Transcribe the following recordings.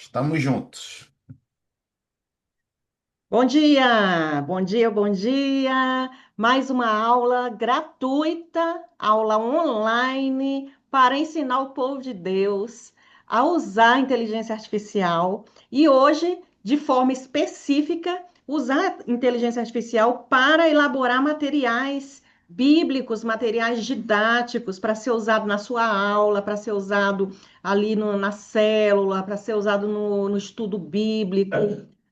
Estamos juntos. Bom dia, bom dia, bom dia. Mais uma aula gratuita, aula online para ensinar o povo de Deus a usar a inteligência artificial e hoje, de forma específica, usar a inteligência artificial para elaborar materiais bíblicos, materiais didáticos para ser usado na sua aula, para ser usado ali na célula, para ser usado no estudo bíblico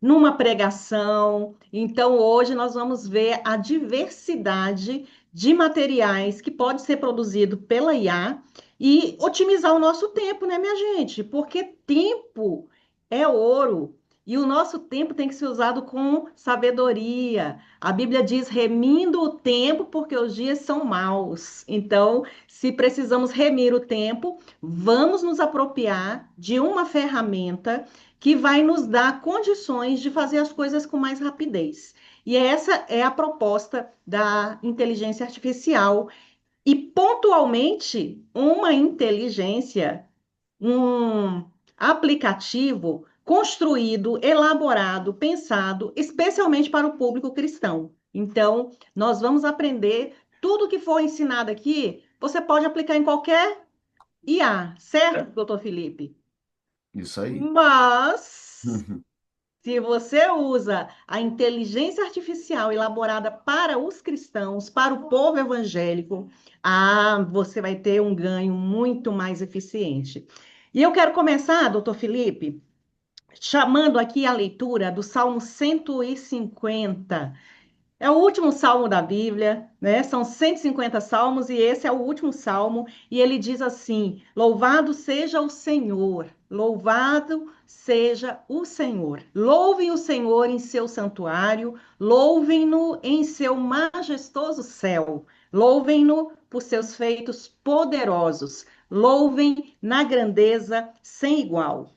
numa pregação. Então, hoje nós vamos ver a diversidade de materiais que pode ser produzido pela IA e otimizar o nosso tempo, né, minha gente? Porque tempo é ouro. E o nosso tempo tem que ser usado com sabedoria. A Bíblia diz: remindo o tempo, porque os dias são maus. Então, se precisamos remir o tempo, vamos nos apropriar de uma ferramenta que vai nos dar condições de fazer as coisas com mais rapidez. E essa é a proposta da inteligência artificial. E, pontualmente, uma inteligência, um aplicativo construído, elaborado, pensado especialmente para o público cristão. Então, nós vamos aprender tudo que for ensinado aqui, você pode aplicar em qualquer IA, certo, doutor Felipe? Isso aí. Mas Uhum. se você usa a inteligência artificial elaborada para os cristãos, para o povo evangélico, você vai ter um ganho muito mais eficiente. E eu quero começar, doutor Felipe, chamando aqui a leitura do Salmo 150. É o último salmo da Bíblia, né? São 150 salmos e esse é o último salmo. E ele diz assim: Louvado seja o Senhor, louvado seja o Senhor. Louvem o Senhor em seu santuário, louvem-no em seu majestoso céu, louvem-no por seus feitos poderosos, louvem na grandeza sem igual.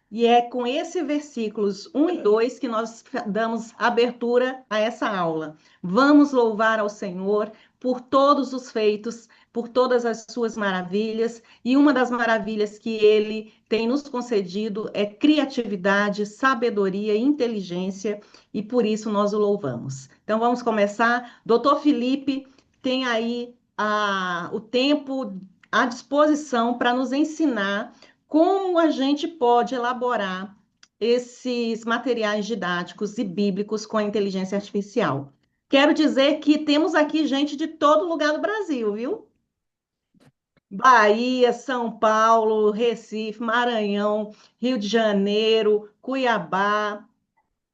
E é com esses versículos 1 e 2 que nós damos abertura a essa aula. Vamos louvar ao Senhor por todos os feitos, por todas as suas maravilhas, e uma das maravilhas que ele tem nos concedido é criatividade, sabedoria e inteligência, e por isso nós o louvamos. Então vamos começar. Doutor Felipe tem aí o tempo à disposição para nos ensinar como a gente pode elaborar esses materiais didáticos e bíblicos com a inteligência artificial. Quero dizer que temos aqui gente de todo lugar do Brasil, viu? Bahia, São Paulo, Recife, Maranhão, Rio de Janeiro, Cuiabá,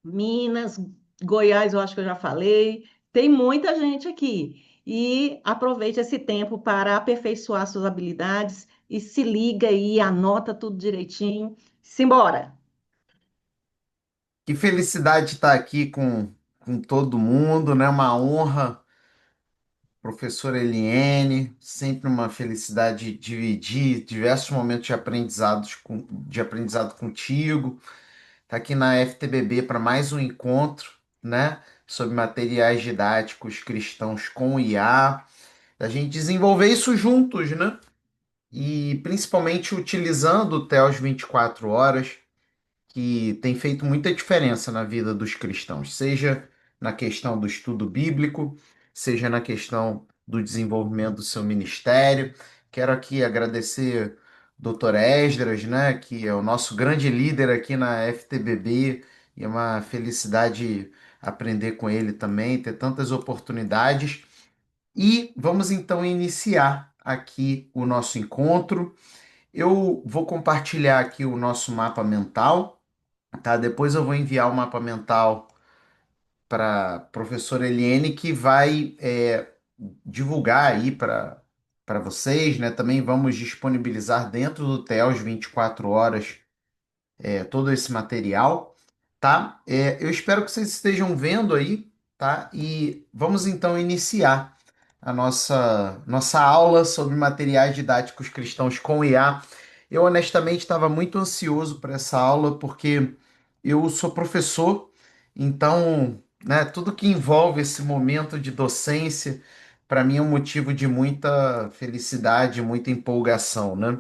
Minas, Goiás, eu acho que eu já falei. Tem muita gente aqui. E aproveite esse tempo para aperfeiçoar suas habilidades e se liga aí, anota tudo direitinho. Simbora! Que felicidade estar aqui com todo mundo, né? Uma honra, professora Eliene, sempre uma felicidade dividir diversos momentos de aprendizado contigo. Estar aqui na FTBB para mais um encontro, né? Sobre materiais didáticos cristãos com IA. A gente desenvolver isso juntos, né? E principalmente utilizando o TEOS 24 horas, que tem feito muita diferença na vida dos cristãos, seja na questão do estudo bíblico, seja na questão do desenvolvimento do seu ministério. Quero aqui agradecer o Dr. Esdras, né, que é o nosso grande líder aqui na FTBB, e é uma felicidade aprender com ele também, ter tantas oportunidades. E vamos então iniciar aqui o nosso encontro. Eu vou compartilhar aqui o nosso mapa mental, tá? Depois eu vou enviar o mapa mental para a professora Eliene, que vai divulgar aí para vocês, né? Também vamos disponibilizar dentro do TEOS 24 horas todo esse material, tá? Eu espero que vocês estejam vendo aí, tá? E vamos então iniciar a nossa aula sobre materiais didáticos cristãos com IA. Eu honestamente estava muito ansioso para essa aula porque eu sou professor, então, né, tudo que envolve esse momento de docência, para mim é um motivo de muita felicidade, muita empolgação, né?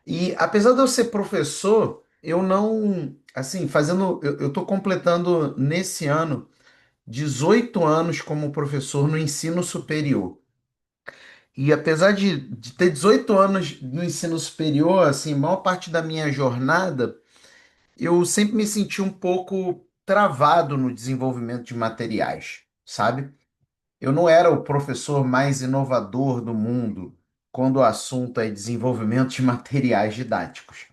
E apesar de eu ser professor, eu não, assim, eu estou completando nesse ano 18 anos como professor no ensino superior. E apesar de ter 18 anos no ensino superior, assim, maior parte da minha jornada, eu sempre me senti um pouco travado no desenvolvimento de materiais, sabe? Eu não era o professor mais inovador do mundo quando o assunto é desenvolvimento de materiais didáticos.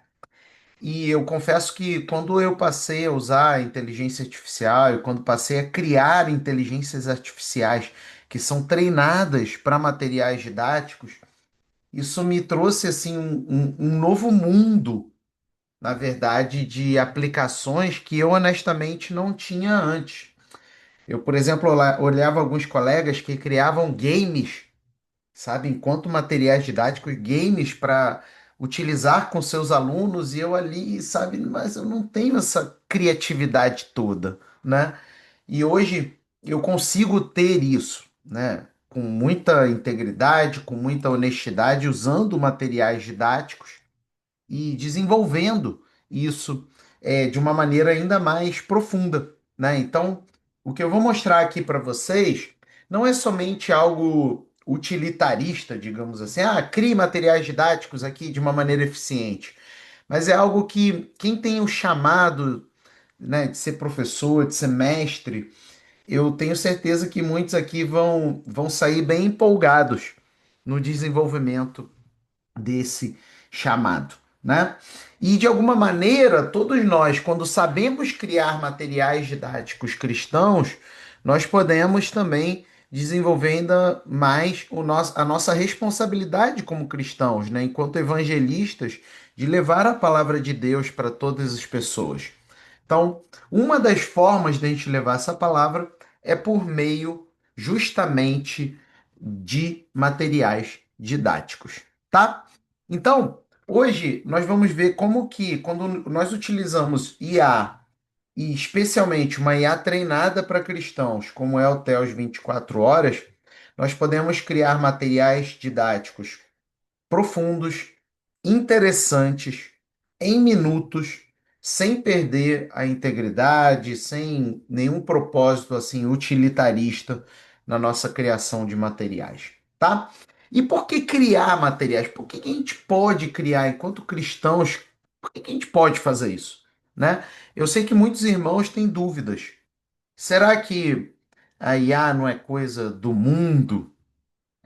E eu confesso que quando eu passei a usar a inteligência artificial, e quando passei a criar inteligências artificiais que são treinadas para materiais didáticos, isso me trouxe assim um novo mundo, na verdade, de aplicações que eu honestamente não tinha antes. Eu, por exemplo, olhava alguns colegas que criavam games, sabe, enquanto materiais didáticos, games para utilizar com seus alunos, e eu ali, sabe, mas eu não tenho essa criatividade toda, né? E hoje eu consigo ter isso, né? Com muita integridade, com muita honestidade, usando materiais didáticos e desenvolvendo isso de uma maneira ainda mais profunda, né? Então, o que eu vou mostrar aqui para vocês não é somente algo utilitarista, digamos assim, crie materiais didáticos aqui de uma maneira eficiente, mas é algo que quem tem o chamado, né, de ser professor, de ser mestre, eu tenho certeza que muitos aqui vão sair bem empolgados no desenvolvimento desse chamado, né? E de alguma maneira, todos nós, quando sabemos criar materiais didáticos cristãos, nós podemos também desenvolver ainda mais a nossa responsabilidade como cristãos, né? Enquanto evangelistas, de levar a palavra de Deus para todas as pessoas. Então, uma das formas de a gente levar essa palavra é por meio justamente de materiais didáticos, tá? Então, hoje nós vamos ver como que quando nós utilizamos IA e especialmente uma IA treinada para cristãos, como é o TEOS 24 horas, nós podemos criar materiais didáticos profundos, interessantes, em minutos, sem perder a integridade, sem nenhum propósito assim utilitarista na nossa criação de materiais, tá? E por que criar materiais? Por que que a gente pode criar enquanto cristãos? Por que que a gente pode fazer isso, né? Eu sei que muitos irmãos têm dúvidas. Será que a IA não é coisa do mundo?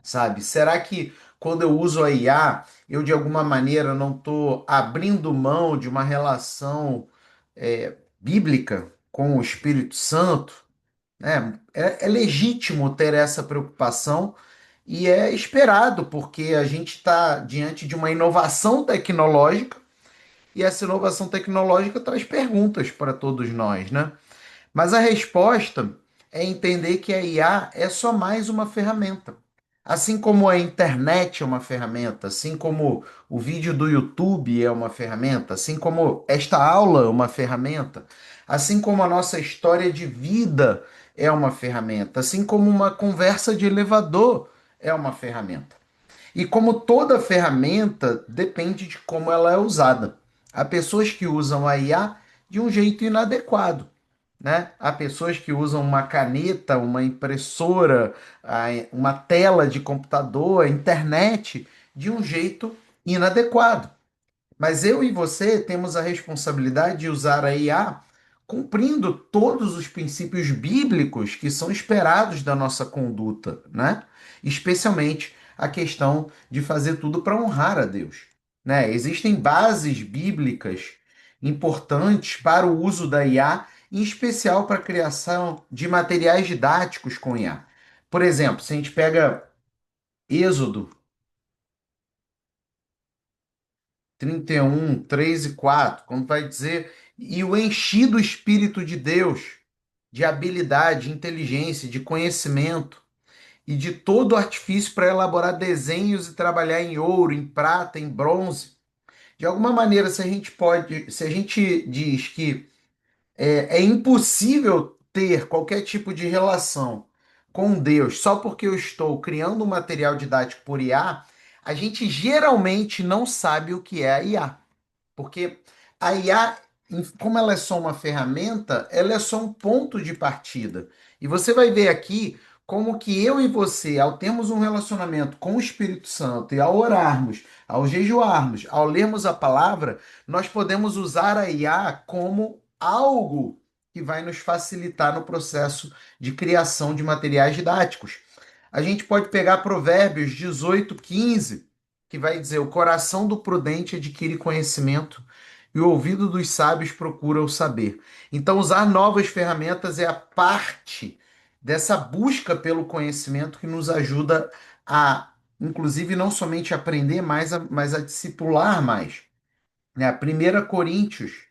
Sabe? Será que quando eu uso a IA, eu de alguma maneira não estou abrindo mão de uma relação bíblica com o Espírito Santo? Né? É legítimo ter essa preocupação e é esperado, porque a gente está diante de uma inovação tecnológica e essa inovação tecnológica traz perguntas para todos nós, né? Mas a resposta é entender que a IA é só mais uma ferramenta. Assim como a internet é uma ferramenta, assim como o vídeo do YouTube é uma ferramenta, assim como esta aula é uma ferramenta, assim como a nossa história de vida é uma ferramenta, assim como uma conversa de elevador é uma ferramenta. E como toda ferramenta, depende de como ela é usada. Há pessoas que usam a IA de um jeito inadequado, né? Há pessoas que usam uma caneta, uma impressora, uma tela de computador, a internet de um jeito inadequado. Mas eu e você temos a responsabilidade de usar a IA cumprindo todos os princípios bíblicos que são esperados da nossa conduta, né? Especialmente a questão de fazer tudo para honrar a Deus, né? Existem bases bíblicas importantes para o uso da IA, em especial para a criação de materiais didáticos com IA. Por exemplo, se a gente pega Êxodo 31, 3 e 4, quando vai dizer, e o enchi do Espírito de Deus, de habilidade, de inteligência, de conhecimento e de todo artifício para elaborar desenhos e trabalhar em ouro, em prata, em bronze. De alguma maneira, se a gente diz que é impossível ter qualquer tipo de relação com Deus só porque eu estou criando um material didático por IA, a gente geralmente não sabe o que é a IA. Porque A IA, como ela é só uma ferramenta, ela é só um ponto de partida. E você vai ver aqui como que eu e você, ao termos um relacionamento com o Espírito Santo e ao orarmos, ao jejuarmos, ao lermos a palavra, nós podemos usar a IA como algo que vai nos facilitar no processo de criação de materiais didáticos. A gente pode pegar Provérbios 18:15, que vai dizer: o coração do prudente adquire conhecimento e o ouvido dos sábios procura o saber. Então, usar novas ferramentas é a parte dessa busca pelo conhecimento que nos ajuda a, inclusive, não somente aprender mais, mas a discipular mais. Né? A 1 Coríntios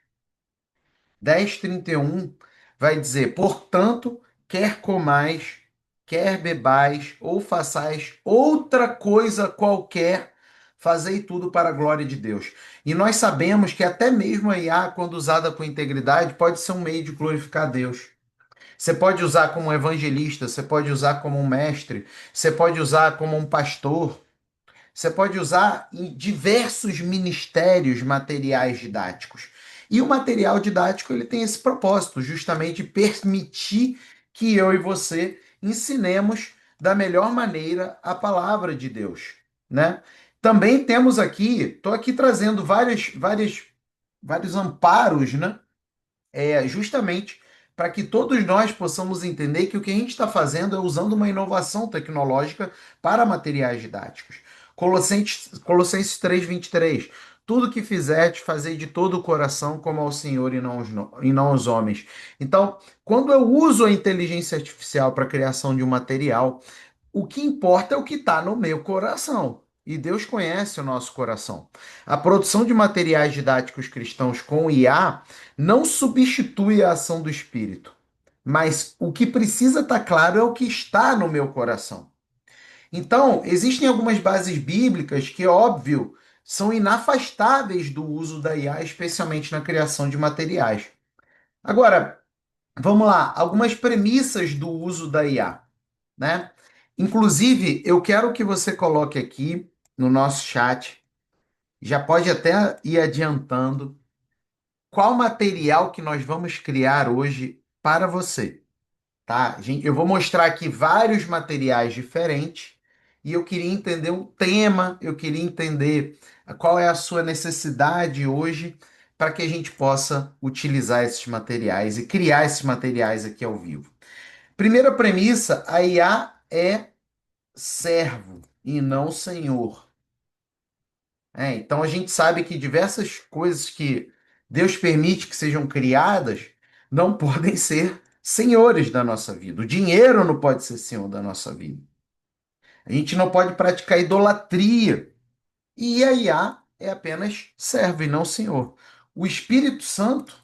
10:31 vai dizer: portanto, quer comais, quer bebais, ou façais outra coisa qualquer, fazei tudo para a glória de Deus. E nós sabemos que até mesmo a IA, quando usada com integridade, pode ser um meio de glorificar a Deus. Você pode usar como um evangelista, você pode usar como um mestre, você pode usar como um pastor, você pode usar em diversos ministérios materiais didáticos. E o material didático ele tem esse propósito, justamente permitir que eu e você ensinemos da melhor maneira a palavra de Deus, né? Também temos aqui, estou aqui trazendo vários amparos, né? Justamente para que todos nós possamos entender que o que a gente está fazendo é usando uma inovação tecnológica para materiais didáticos. Colossenses 3:23. Tudo que fizerdes, fazei de todo o coração, como ao Senhor e não aos homens. Então, quando eu uso a inteligência artificial para a criação de um material, o que importa é o que está no meu coração. E Deus conhece o nosso coração. A produção de materiais didáticos cristãos com IA não substitui a ação do Espírito. Mas o que precisa estar claro é o que está no meu coração. Então, existem algumas bases bíblicas que, óbvio, são inafastáveis do uso da IA, especialmente na criação de materiais. Agora, vamos lá, algumas premissas do uso da IA, né? Inclusive, eu quero que você coloque aqui no nosso chat, já pode até ir adiantando, qual material que nós vamos criar hoje para você, tá? Eu vou mostrar aqui vários materiais diferentes e eu queria entender o tema, eu queria entender qual é a sua necessidade hoje para que a gente possa utilizar esses materiais e criar esses materiais aqui ao vivo. Primeira premissa, a IA é servo e não senhor. Então a gente sabe que diversas coisas que Deus permite que sejam criadas não podem ser senhores da nossa vida. O dinheiro não pode ser senhor da nossa vida. A gente não pode praticar idolatria. E a IA é apenas servo e não senhor. O Espírito Santo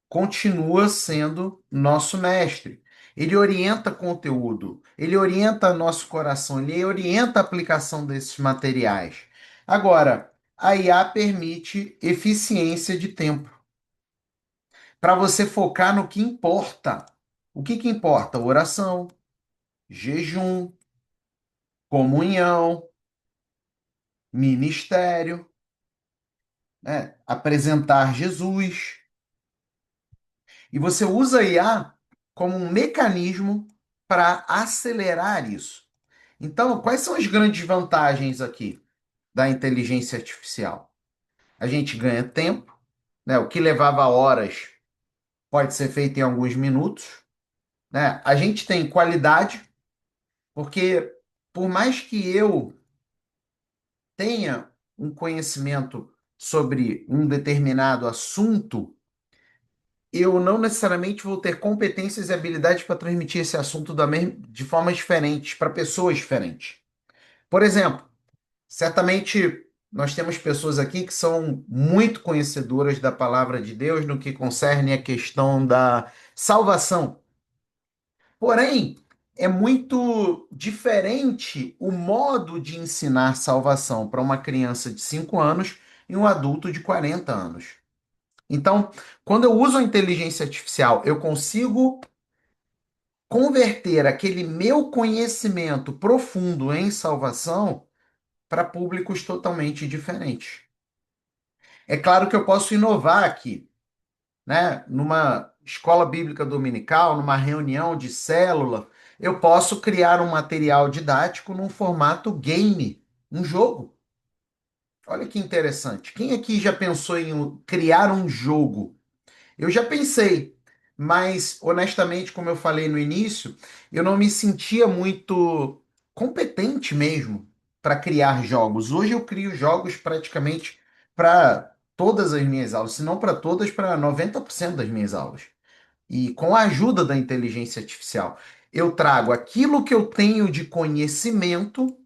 continua sendo nosso mestre. Ele orienta conteúdo, ele orienta nosso coração, ele orienta a aplicação desses materiais. Agora, a IA permite eficiência de tempo para você focar no que importa. O que que importa? Oração, jejum, comunhão, ministério, né? Apresentar Jesus. E você usa a IA como um mecanismo para acelerar isso. Então, quais são as grandes vantagens aqui da inteligência artificial? A gente ganha tempo, né? O que levava horas pode ser feito em alguns minutos, né? A gente tem qualidade, porque por mais que eu tenha um conhecimento sobre um determinado assunto, eu não necessariamente vou ter competências e habilidades para transmitir esse assunto de formas diferentes, para pessoas diferentes. Por exemplo, certamente nós temos pessoas aqui que são muito conhecedoras da palavra de Deus no que concerne a questão da salvação. Porém, é muito diferente o modo de ensinar salvação para uma criança de 5 anos e um adulto de 40 anos. Então, quando eu uso a inteligência artificial, eu consigo converter aquele meu conhecimento profundo em salvação para públicos totalmente diferentes. É claro que eu posso inovar aqui, né? Numa escola bíblica dominical, numa reunião de célula, eu posso criar um material didático num formato game, um jogo. Olha que interessante. Quem aqui já pensou em criar um jogo? Eu já pensei, mas honestamente, como eu falei no início, eu não me sentia muito competente mesmo para criar jogos. Hoje eu crio jogos praticamente para todas as minhas aulas, se não para todas, para 90% das minhas aulas. E com a ajuda da inteligência artificial, eu trago aquilo que eu tenho de conhecimento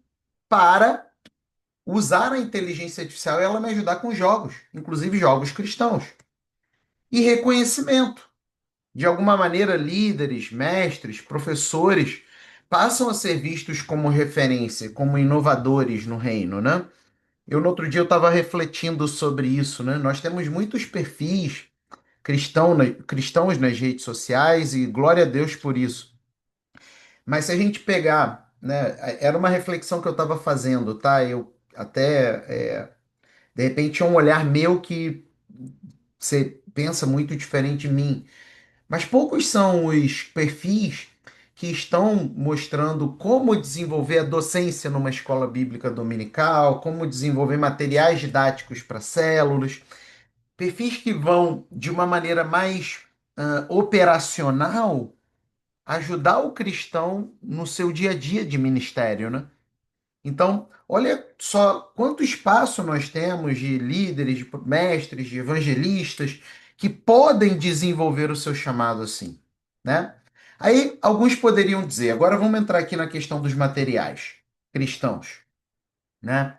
para usar a inteligência artificial e ela me ajudar com jogos, inclusive jogos cristãos. E reconhecimento. De alguma maneira, líderes, mestres, professores passam a ser vistos como referência, como inovadores no reino, né? No outro dia, eu estava refletindo sobre isso, né? Nós temos muitos perfis cristãos nas redes sociais e glória a Deus por isso. Mas se a gente pegar, né? Era uma reflexão que eu estava fazendo, tá? Eu até, de repente, é um olhar meu que você pensa muito diferente de mim. Mas poucos são os perfis que estão mostrando como desenvolver a docência numa escola bíblica dominical, como desenvolver materiais didáticos para células, perfis que vão, de uma maneira mais operacional, ajudar o cristão no seu dia a dia de ministério, né? Então, olha só quanto espaço nós temos de líderes, de mestres, de evangelistas que podem desenvolver o seu chamado assim, né? Aí alguns poderiam dizer, agora vamos entrar aqui na questão dos materiais cristãos, né?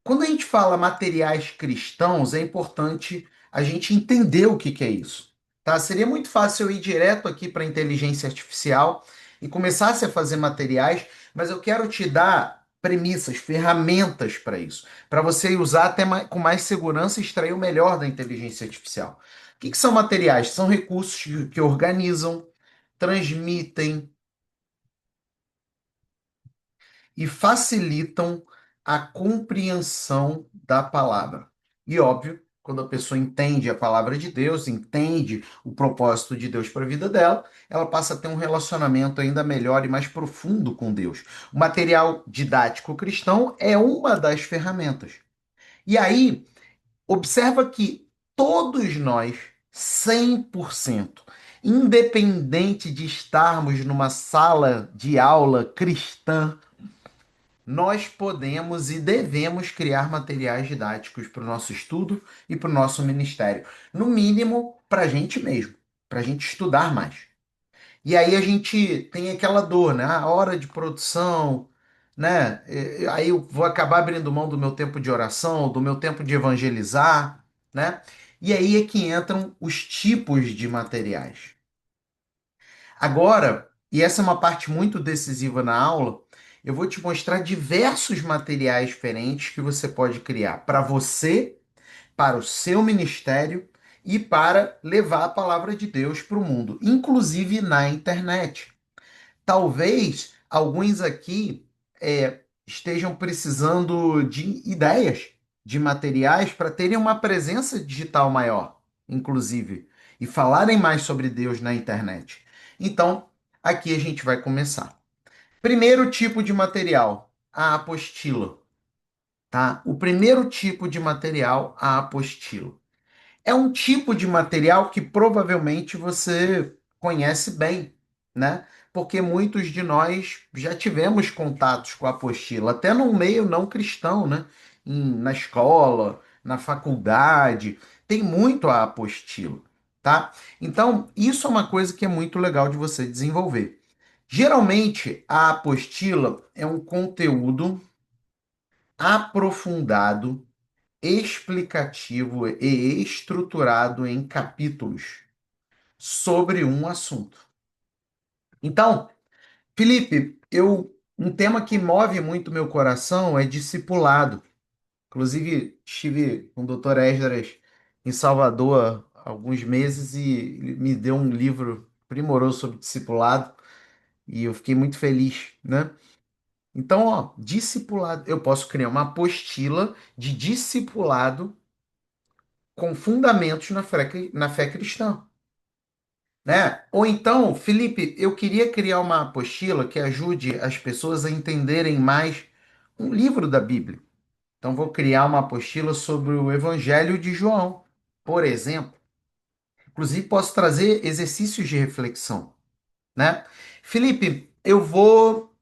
Quando a gente fala materiais cristãos, é importante a gente entender o que que é isso, tá? Seria muito fácil eu ir direto aqui para a inteligência artificial e começasse a fazer materiais, mas eu quero te dar premissas, ferramentas para isso, para você usar até com mais segurança e extrair o melhor da inteligência artificial. O que que são materiais? São recursos que organizam, transmitem, e facilitam a compreensão da palavra. E óbvio, quando a pessoa entende a palavra de Deus, entende o propósito de Deus para a vida dela, ela passa a ter um relacionamento ainda melhor e mais profundo com Deus. O material didático cristão é uma das ferramentas. E aí, observa que todos nós, 100%, independente de estarmos numa sala de aula cristã, nós podemos e devemos criar materiais didáticos para o nosso estudo e para o nosso ministério. No mínimo, para a gente mesmo, para a gente estudar mais. E aí a gente tem aquela dor, né? A hora de produção, né? Aí eu vou acabar abrindo mão do meu tempo de oração, do meu tempo de evangelizar, né? E aí é que entram os tipos de materiais. Agora, e essa é uma parte muito decisiva na aula, eu vou te mostrar diversos materiais diferentes que você pode criar para você, para o seu ministério e para levar a palavra de Deus para o mundo, inclusive na internet. Talvez alguns aqui estejam precisando de ideias, de materiais para terem uma presença digital maior, inclusive, e falarem mais sobre Deus na internet. Então, aqui a gente vai começar. Primeiro tipo de material, a apostila, tá? O primeiro tipo de material, a apostila. É um tipo de material que provavelmente você conhece bem, né? Porque muitos de nós já tivemos contatos com a apostila, até no meio não cristão, né? Na escola, na faculdade, tem muito a apostila, tá? Então, isso é uma coisa que é muito legal de você desenvolver. Geralmente, a apostila é um conteúdo aprofundado, explicativo e estruturado em capítulos sobre um assunto. Então, Felipe, um tema que move muito meu coração é discipulado. Inclusive, estive com o Dr. Esdras em Salvador há alguns meses e ele me deu um livro primoroso sobre discipulado e eu fiquei muito feliz, né? Então, ó, discipulado, eu posso criar uma apostila de discipulado com fundamentos na fé cristã, né? Ou então, Felipe, eu queria criar uma apostila que ajude as pessoas a entenderem mais um livro da Bíblia. Então, vou criar uma apostila sobre o Evangelho de João, por exemplo. Inclusive, posso trazer exercícios de reflexão, né? Felipe, eu vou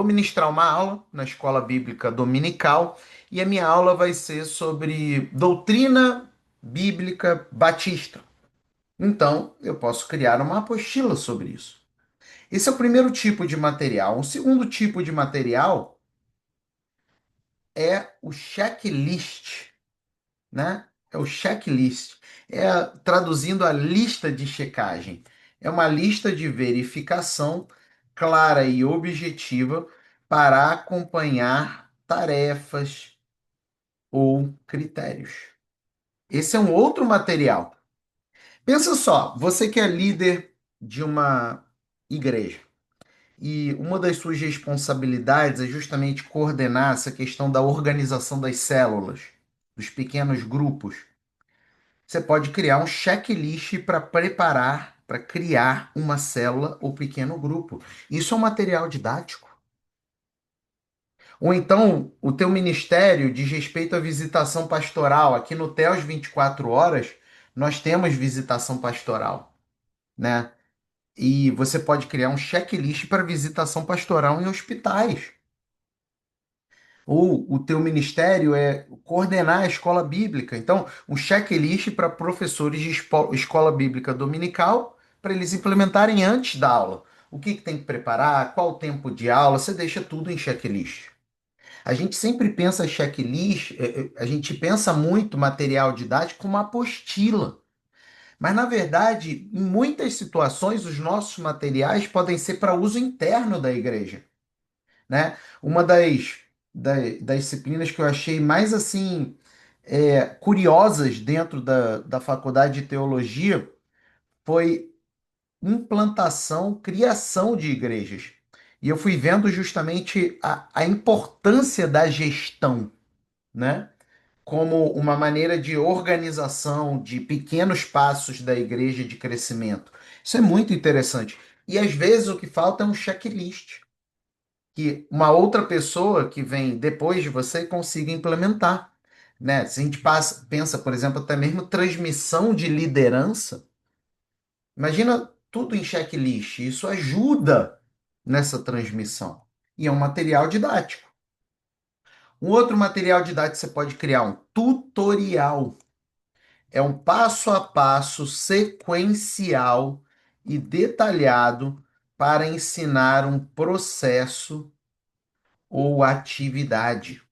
ministrar uma aula na escola bíblica dominical e a minha aula vai ser sobre doutrina bíblica batista. Então, eu posso criar uma apostila sobre isso. Esse é o primeiro tipo de material. O segundo tipo de material é o checklist, né? É o checklist. É traduzindo a lista de checagem. É uma lista de verificação clara e objetiva para acompanhar tarefas ou critérios. Esse é um outro material. Pensa só, você que é líder de uma igreja e uma das suas responsabilidades é justamente coordenar essa questão da organização das células, dos pequenos grupos. Você pode criar um checklist para preparar, para criar uma célula ou pequeno grupo. Isso é um material didático. Ou então, o teu ministério diz respeito à visitação pastoral. Aqui no TEOS 24 horas, nós temos visitação pastoral, né? E você pode criar um checklist para visitação pastoral em hospitais. Ou o teu ministério é coordenar a escola bíblica. Então, um checklist para professores de escola bíblica dominical, para eles implementarem antes da aula. O que que tem que preparar, qual o tempo de aula, você deixa tudo em checklist. A gente sempre pensa checklist, a gente pensa muito material didático como apostila. Mas, na verdade, em muitas situações, os nossos materiais podem ser para uso interno da igreja, né? Uma das disciplinas que eu achei mais assim curiosas dentro da faculdade de teologia foi implantação, criação de igrejas. E eu fui vendo justamente a importância da gestão, né? Como uma maneira de organização de pequenos passos da igreja de crescimento. Isso é muito interessante. E às vezes o que falta é um checklist que uma outra pessoa que vem depois de você consiga implementar, né? Se a gente pensa, por exemplo, até mesmo transmissão de liderança, imagina tudo em checklist, isso ajuda nessa transmissão. E é um material didático. Um outro material didático você pode criar um tutorial. É um passo a passo sequencial e detalhado para ensinar um processo ou atividade.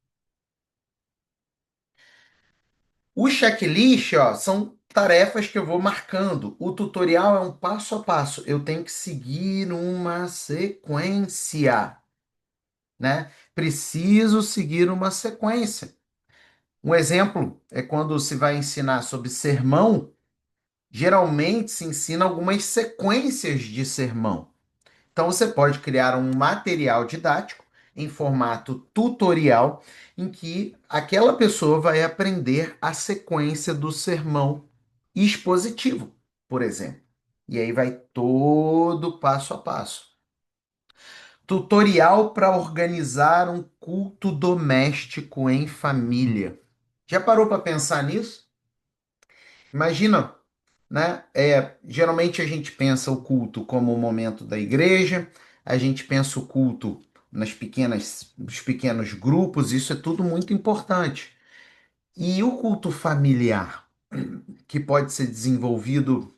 O checklist, ó, são tarefas que eu vou marcando. O tutorial é um passo a passo. Eu tenho que seguir uma sequência, né? Preciso seguir uma sequência. Um exemplo é quando se vai ensinar sobre sermão, geralmente se ensina algumas sequências de sermão. Então você pode criar um material didático em formato tutorial em que aquela pessoa vai aprender a sequência do sermão expositivo, por exemplo. E aí vai todo passo a passo. Tutorial para organizar um culto doméstico em família. Já parou para pensar nisso? Imagina, né? Geralmente a gente pensa o culto como o momento da igreja, a gente pensa o culto nos pequenos grupos, isso é tudo muito importante. E o culto familiar, que pode ser desenvolvido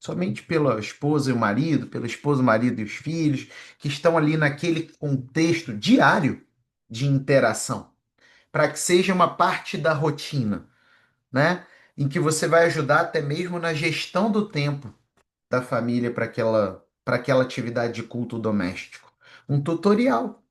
somente pela esposa e o marido, pela esposa, o marido e os filhos, que estão ali naquele contexto diário de interação, para que seja uma parte da rotina, né? Em que você vai ajudar até mesmo na gestão do tempo da família para aquela atividade de culto doméstico. Um tutorial.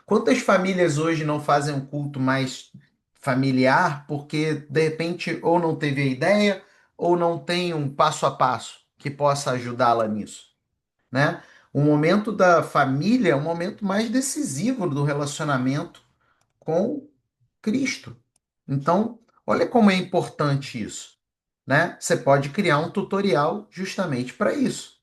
Quantas famílias hoje não fazem um culto mais familiar porque de repente ou não teve a ideia ou não tem um passo a passo que possa ajudá-la nisso, né? O momento da família é um momento mais decisivo do relacionamento com Cristo. Então, Olha como é importante isso, né? Você pode criar um tutorial justamente para isso.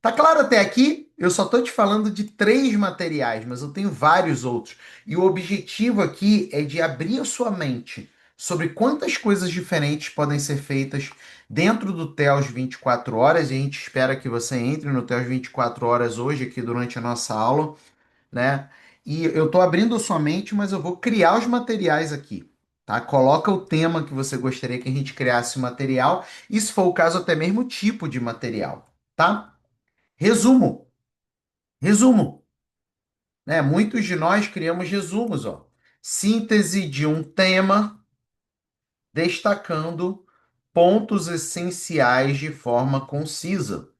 Tá claro até aqui? Eu só estou te falando de três materiais, mas eu tenho vários outros. E o objetivo aqui é de abrir a sua mente sobre quantas coisas diferentes podem ser feitas dentro do TEOS 24 horas. E a gente espera que você entre no TEOS 24 horas hoje, aqui durante a nossa aula, né? E eu estou abrindo a sua mente, mas eu vou criar os materiais aqui. Tá? Coloca o tema que você gostaria que a gente criasse o material, e se for o caso, até mesmo o tipo de material, tá? Resumo, resumo, né? Muitos de nós criamos resumos, ó. Síntese de um tema, destacando pontos essenciais de forma concisa,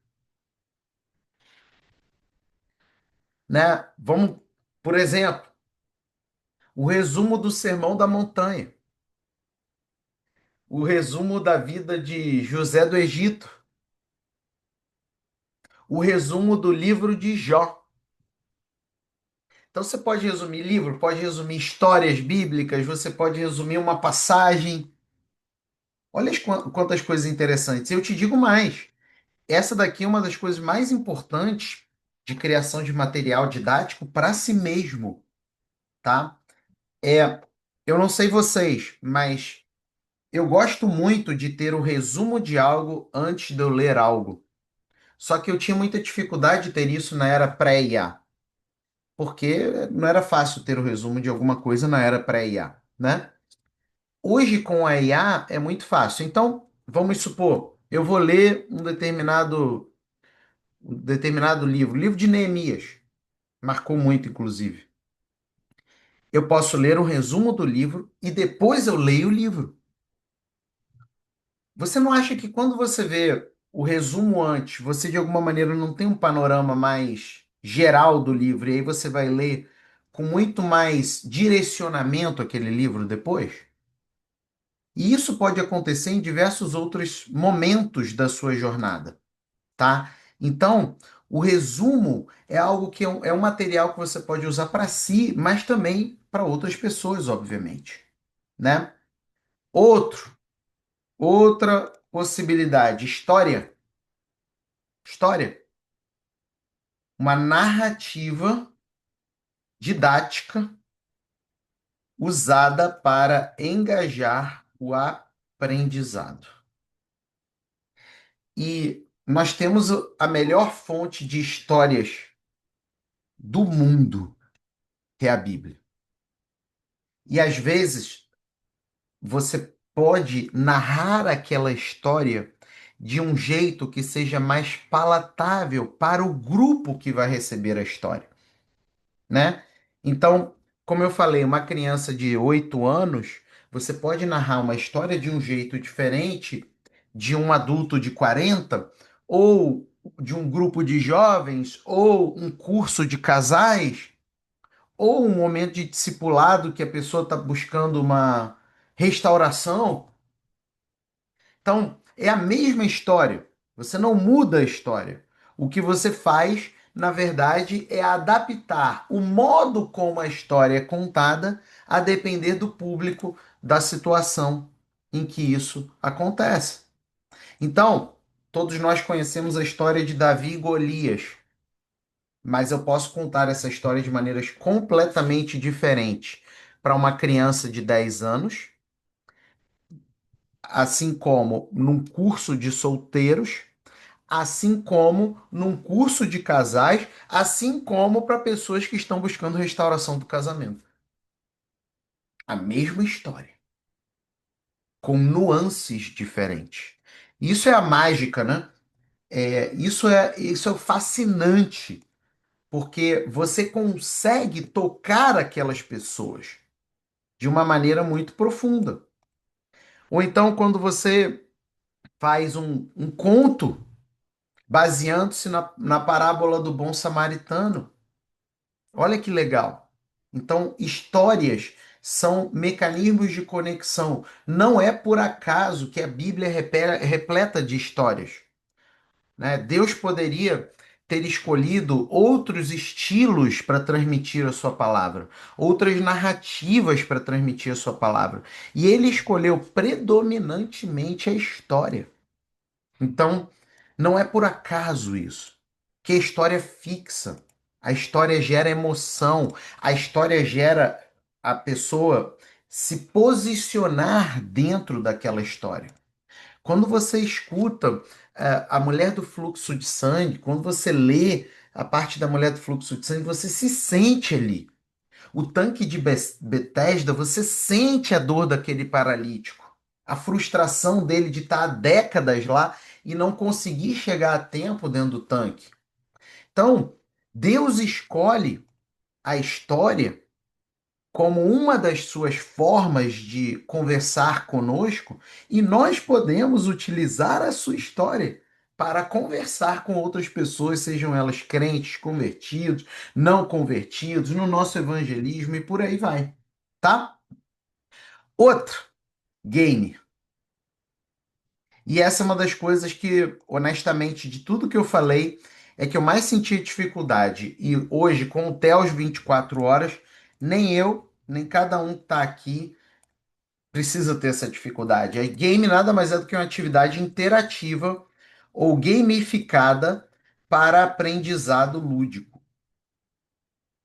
né? Vamos, por exemplo, o resumo do Sermão da Montanha, o resumo da vida de José do Egito, o resumo do livro de Jó. Então você pode resumir livro, pode resumir histórias bíblicas, você pode resumir uma passagem. Olha quantas coisas interessantes. Eu te digo mais. Essa daqui é uma das coisas mais importantes de criação de material didático para si mesmo, tá? É, eu não sei vocês, mas eu gosto muito de ter o resumo de algo antes de eu ler algo. Só que eu tinha muita dificuldade de ter isso na era pré-IA, porque não era fácil ter o resumo de alguma coisa na era pré-IA, né? Hoje, com a IA, é muito fácil. Então, vamos supor, eu vou ler um determinado livro, livro de Neemias, marcou muito, inclusive. Eu posso ler um resumo do livro e depois eu leio o livro. Você não acha que quando você vê o resumo antes, você de alguma maneira não tem um panorama mais geral do livro, e aí você vai ler com muito mais direcionamento aquele livro depois? E isso pode acontecer em diversos outros momentos da sua jornada, tá? Então, o resumo é algo que é um material que você pode usar para si, mas também para outras pessoas, obviamente, né? Outro, outra possibilidade, história. História, uma narrativa didática usada para engajar o aprendizado. E nós temos a melhor fonte de histórias do mundo, que é a Bíblia. E às vezes você pode narrar aquela história de um jeito que seja mais palatável para o grupo que vai receber a história, né? Então, como eu falei, uma criança de 8 anos, você pode narrar uma história de um jeito diferente de um adulto de 40, ou de um grupo de jovens, ou um curso de casais, ou um momento de discipulado que a pessoa está buscando uma restauração. Então, é a mesma história. Você não muda a história. O que você faz, na verdade, é adaptar o modo como a história é contada a depender do público, da situação em que isso acontece. Então, todos nós conhecemos a história de Davi e Golias, mas eu posso contar essa história de maneiras completamente diferentes para uma criança de 10 anos, assim como num curso de solteiros, assim como num curso de casais, assim como para pessoas que estão buscando restauração do casamento. A mesma história, com nuances diferentes. Isso é a mágica, né? Isso é o fascinante, porque você consegue tocar aquelas pessoas de uma maneira muito profunda. Ou então, quando você faz um conto baseando-se na parábola do bom samaritano. Olha que legal. Então, histórias são mecanismos de conexão. Não é por acaso que a Bíblia é repleta de histórias, né? Deus poderia ter escolhido outros estilos para transmitir a sua palavra, outras narrativas para transmitir a sua palavra. E ele escolheu predominantemente a história. Então, não é por acaso isso, que a história é fixa. A história gera emoção, a história gera a pessoa se posicionar dentro daquela história. Quando você escuta a mulher do fluxo de sangue, quando você lê a parte da mulher do fluxo de sangue, você se sente ali. O tanque de Betesda, você sente a dor daquele paralítico, a frustração dele de estar há décadas lá e não conseguir chegar a tempo dentro do tanque. Então, Deus escolhe a história como uma das suas formas de conversar conosco, e nós podemos utilizar a sua história para conversar com outras pessoas, sejam elas crentes, convertidos, não convertidos, no nosso evangelismo e por aí vai, tá? Outro, game. E essa é uma das coisas que, honestamente, de tudo que eu falei, é que eu mais senti dificuldade. E hoje, com o TELS 24 horas, nem eu, nem cada um que está aqui precisa ter essa dificuldade. A game nada mais é do que uma atividade interativa ou gamificada para aprendizado lúdico,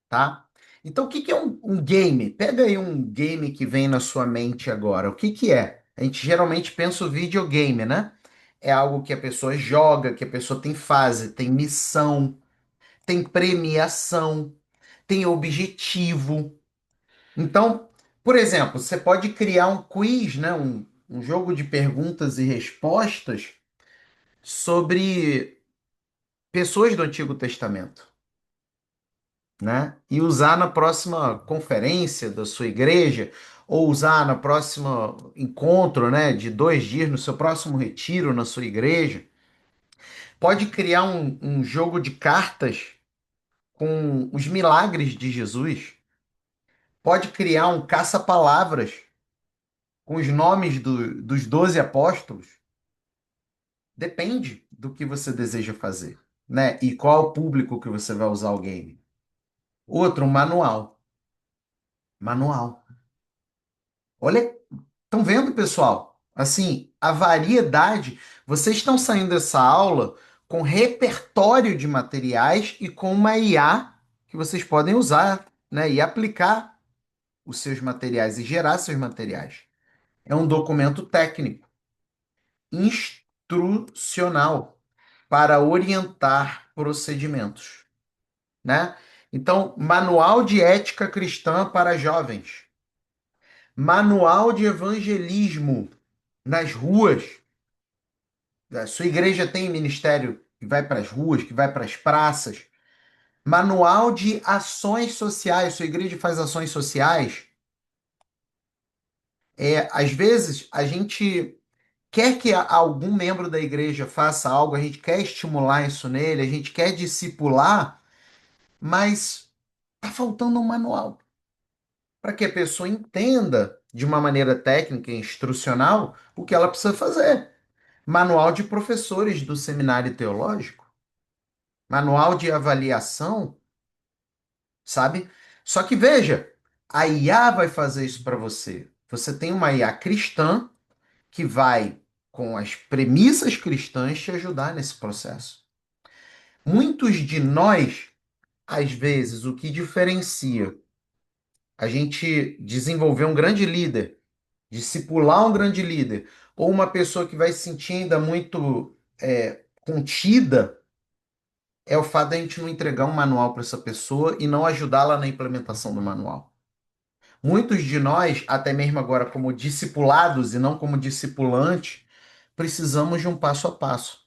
tá? Então, o que que é um game? Pega aí um game que vem na sua mente agora. O que que é? A gente geralmente pensa o videogame, né? É algo que a pessoa joga, que a pessoa tem fase, tem missão, tem premiação, tem objetivo. Então, por exemplo, você pode criar um quiz, né? Um jogo de perguntas e respostas sobre pessoas do Antigo Testamento, né? E usar na próxima conferência da sua igreja, ou usar na próxima encontro, né? De 2 dias, no seu próximo retiro na sua igreja. Pode criar um jogo de cartas com os milagres de Jesus. Pode criar um caça-palavras com os nomes dos 12 apóstolos. Depende do que você deseja fazer, né? E qual é o público que você vai usar o game. Outro, um manual. Manual. Olha, estão vendo, pessoal? Assim, a variedade. Vocês estão saindo dessa aula com repertório de materiais e com uma IA que vocês podem usar, né? E aplicar os seus materiais e gerar seus materiais. É um documento técnico, instrucional, para orientar procedimentos, né? Então, manual de ética cristã para jovens, manual de evangelismo nas ruas. A sua igreja tem ministério que vai para as ruas, que vai para as praças. Manual de ações sociais. Sua igreja faz ações sociais. Às vezes, a gente quer que algum membro da igreja faça algo, a gente quer estimular isso nele, a gente quer discipular, mas está faltando um manual para que a pessoa entenda de uma maneira técnica e instrucional o que ela precisa fazer. Manual de professores do seminário teológico, manual de avaliação, sabe? Só que veja, a IA vai fazer isso para você. Você tem uma IA cristã que vai, com as premissas cristãs, te ajudar nesse processo. Muitos de nós, às vezes, o que diferencia a gente desenvolver um grande líder, discipular um grande líder, ou uma pessoa que vai se sentir ainda muito contida, é o fato de a gente não entregar um manual para essa pessoa e não ajudá-la na implementação do manual. Muitos de nós, até mesmo agora como discipulados e não como discipulantes, precisamos de um passo a passo.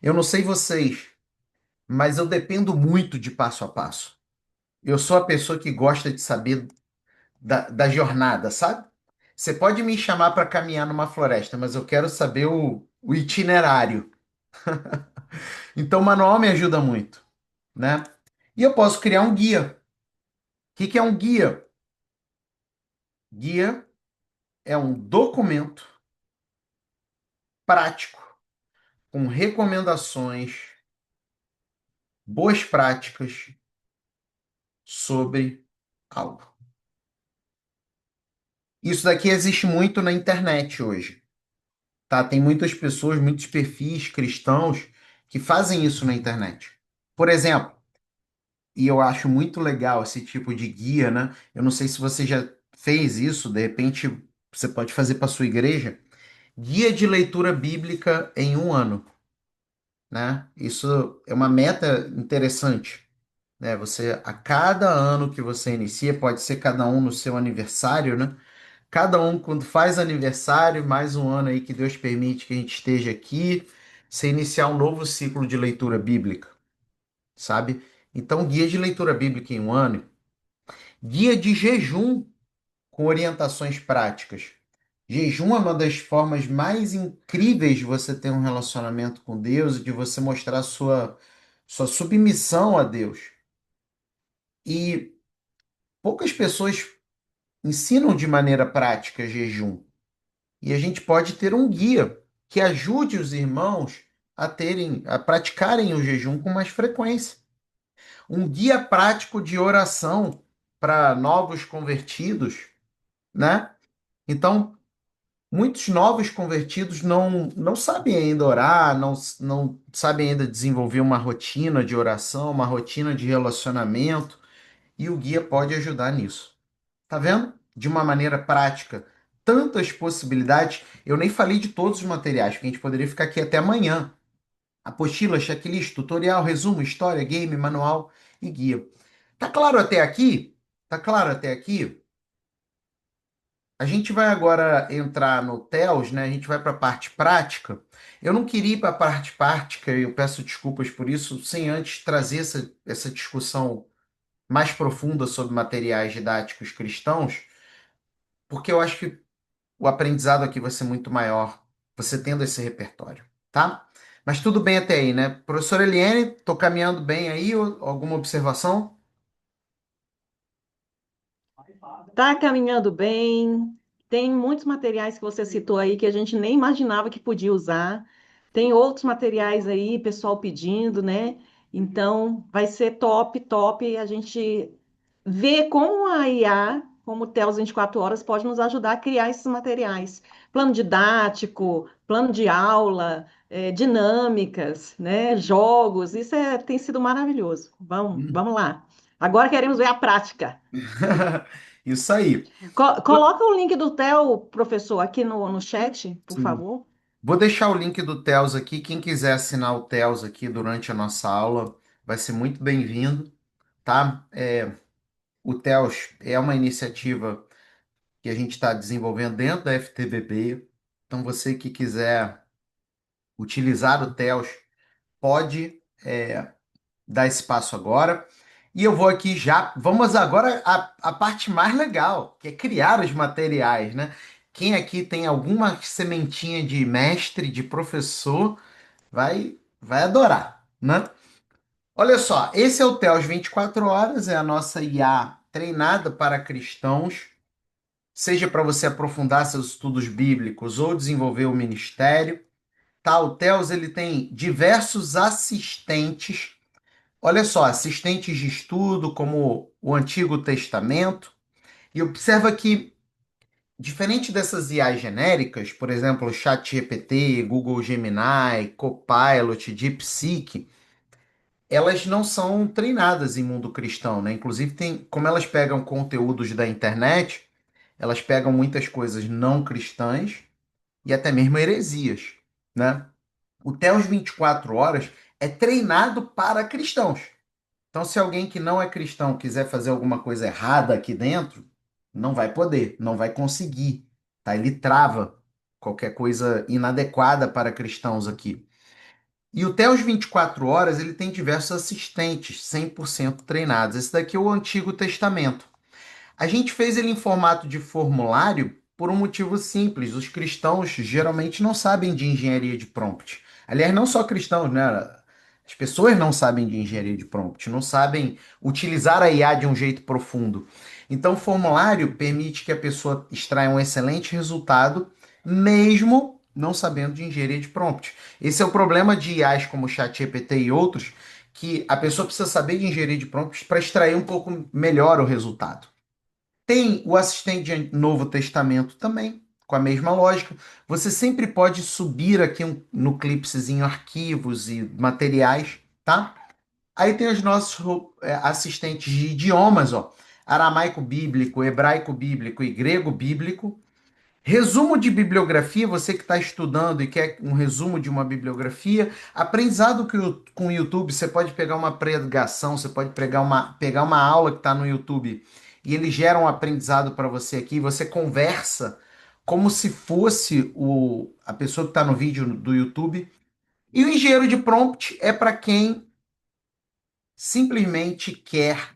Eu não sei vocês, mas eu dependo muito de passo a passo. Eu sou a pessoa que gosta de saber da jornada, sabe? Você pode me chamar para caminhar numa floresta, mas eu quero saber o itinerário. Então, o manual me ajuda muito, né? E eu posso criar um guia. O que que é um guia? Guia é um documento prático com recomendações boas práticas sobre algo. Isso daqui existe muito na internet hoje, tá? Tem muitas pessoas, muitos perfis cristãos que fazem isso na internet. Por exemplo, e eu acho muito legal esse tipo de guia, né? Eu não sei se você já fez isso, de repente você pode fazer para sua igreja. Guia de leitura bíblica em um ano, né? Isso é uma meta interessante, né? Você, a cada ano que você inicia, pode ser cada um no seu aniversário, né? Cada um, quando faz aniversário, mais um ano aí que Deus permite que a gente esteja aqui, você iniciar um novo ciclo de leitura bíblica, sabe? Então, guia de leitura bíblica em um ano, guia de jejum com orientações práticas. Jejum é uma das formas mais incríveis de você ter um relacionamento com Deus e de você mostrar sua submissão a Deus. E poucas pessoas ensinam de maneira prática jejum. E a gente pode ter um guia que ajude os irmãos a praticarem o jejum com mais frequência. Um guia prático de oração para novos convertidos, né? Então, muitos novos convertidos não sabem ainda orar, não sabem ainda desenvolver uma rotina de oração, uma rotina de relacionamento, e o guia pode ajudar nisso. Tá vendo? De uma maneira prática, tantas possibilidades. Eu nem falei de todos os materiais, porque a gente poderia ficar aqui até amanhã. Apostila, checklist, tutorial, resumo, história, game, manual e guia. Tá claro até aqui? Tá claro até aqui? A gente vai agora entrar no TELS, né? A gente vai para a parte prática. Eu não queria ir para a parte prática, e eu peço desculpas por isso, sem antes trazer essa discussão mais profunda sobre materiais didáticos cristãos, porque eu acho que o aprendizado aqui vai ser muito maior você tendo esse repertório, tá? Mas tudo bem até aí, né? Professora Eliane, tô caminhando bem aí? Alguma observação? Está caminhando bem. Tem muitos materiais que você citou aí que a gente nem imaginava que podia usar. Tem outros materiais aí, pessoal pedindo, né? Então, vai ser top, top. A gente vê como a IA, como o TELS 24 horas, pode nos ajudar a criar esses materiais. Plano didático, plano de aula, dinâmicas, né? Jogos. Tem sido maravilhoso. Vamos lá. Agora queremos ver a prática. Isso aí. Coloca o link do Theo, professor, aqui no chat, por Sim. favor. Vou deixar o link do TELS aqui. Quem quiser assinar o TELS aqui durante a nossa aula vai ser muito bem-vindo, tá? O TELS é uma iniciativa que a gente está desenvolvendo dentro da FTBB. Então, você que quiser utilizar o TELS, pode dar esse passo agora. E eu vou aqui já. Vamos agora à parte mais legal, que é criar os materiais, né? Quem aqui tem alguma sementinha de mestre, de professor, vai adorar, né? Olha só, esse é o TELS 24 horas, é a nossa IA treinada para cristãos, seja para você aprofundar seus estudos bíblicos ou desenvolver o ministério. Tá, o TELS ele tem diversos assistentes. Olha só, assistentes de estudo, como o Antigo Testamento. E observa que, diferente dessas IAs genéricas, por exemplo, ChatGPT, Google Gemini, Copilot, DeepSeek, elas não são treinadas em mundo cristão, né? Inclusive, como elas pegam conteúdos da internet, elas pegam muitas coisas não cristãs e até mesmo heresias, né? O TELS 24 horas é treinado para cristãos. Então, se alguém que não é cristão quiser fazer alguma coisa errada aqui dentro, não vai poder, não vai conseguir, tá? Ele trava qualquer coisa inadequada para cristãos aqui. E o TELS 24 horas, ele tem diversos assistentes 100% treinados. Esse daqui é o Antigo Testamento. A gente fez ele em formato de formulário por um motivo simples. Os cristãos geralmente não sabem de engenharia de prompt. Aliás, não só cristãos, né? As pessoas não sabem de engenharia de prompt, não sabem utilizar a IA de um jeito profundo. Então, o formulário permite que a pessoa extraia um excelente resultado, mesmo não sabendo de engenharia de prompt. Esse é o problema de IAs como o ChatGPT e outros, que a pessoa precisa saber de engenharia de prompts para extrair um pouco melhor o resultado. Tem o assistente de Novo Testamento também, com a mesma lógica. Você sempre pode subir aqui no Clipsezinho arquivos e materiais, tá? Aí tem os nossos assistentes de idiomas, ó. Aramaico bíblico, hebraico bíblico e grego bíblico. Resumo de bibliografia, você que está estudando e quer um resumo de uma bibliografia. Aprendizado com o YouTube, você pode pegar uma pregação, você pode pegar uma aula que está no YouTube e ele gera um aprendizado para você aqui. Você conversa como se fosse a pessoa que está no vídeo do YouTube. E o engenheiro de prompt é para quem simplesmente quer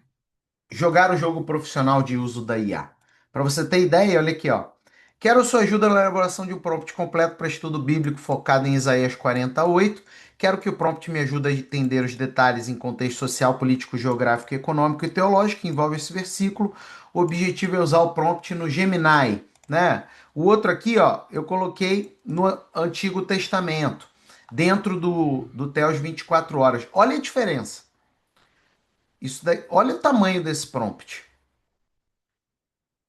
jogar o jogo profissional de uso da IA. Para você ter ideia, olha aqui, ó. Quero sua ajuda na elaboração de um prompt completo para estudo bíblico focado em Isaías 48. Quero que o prompt me ajude a entender os detalhes em contexto social, político, geográfico, econômico e teológico que envolve esse versículo. O objetivo é usar o prompt no Gemini, né? O outro aqui, ó, eu coloquei no Antigo Testamento, dentro do Theos 24 horas. Olha a diferença. Isso daí, olha o tamanho desse prompt.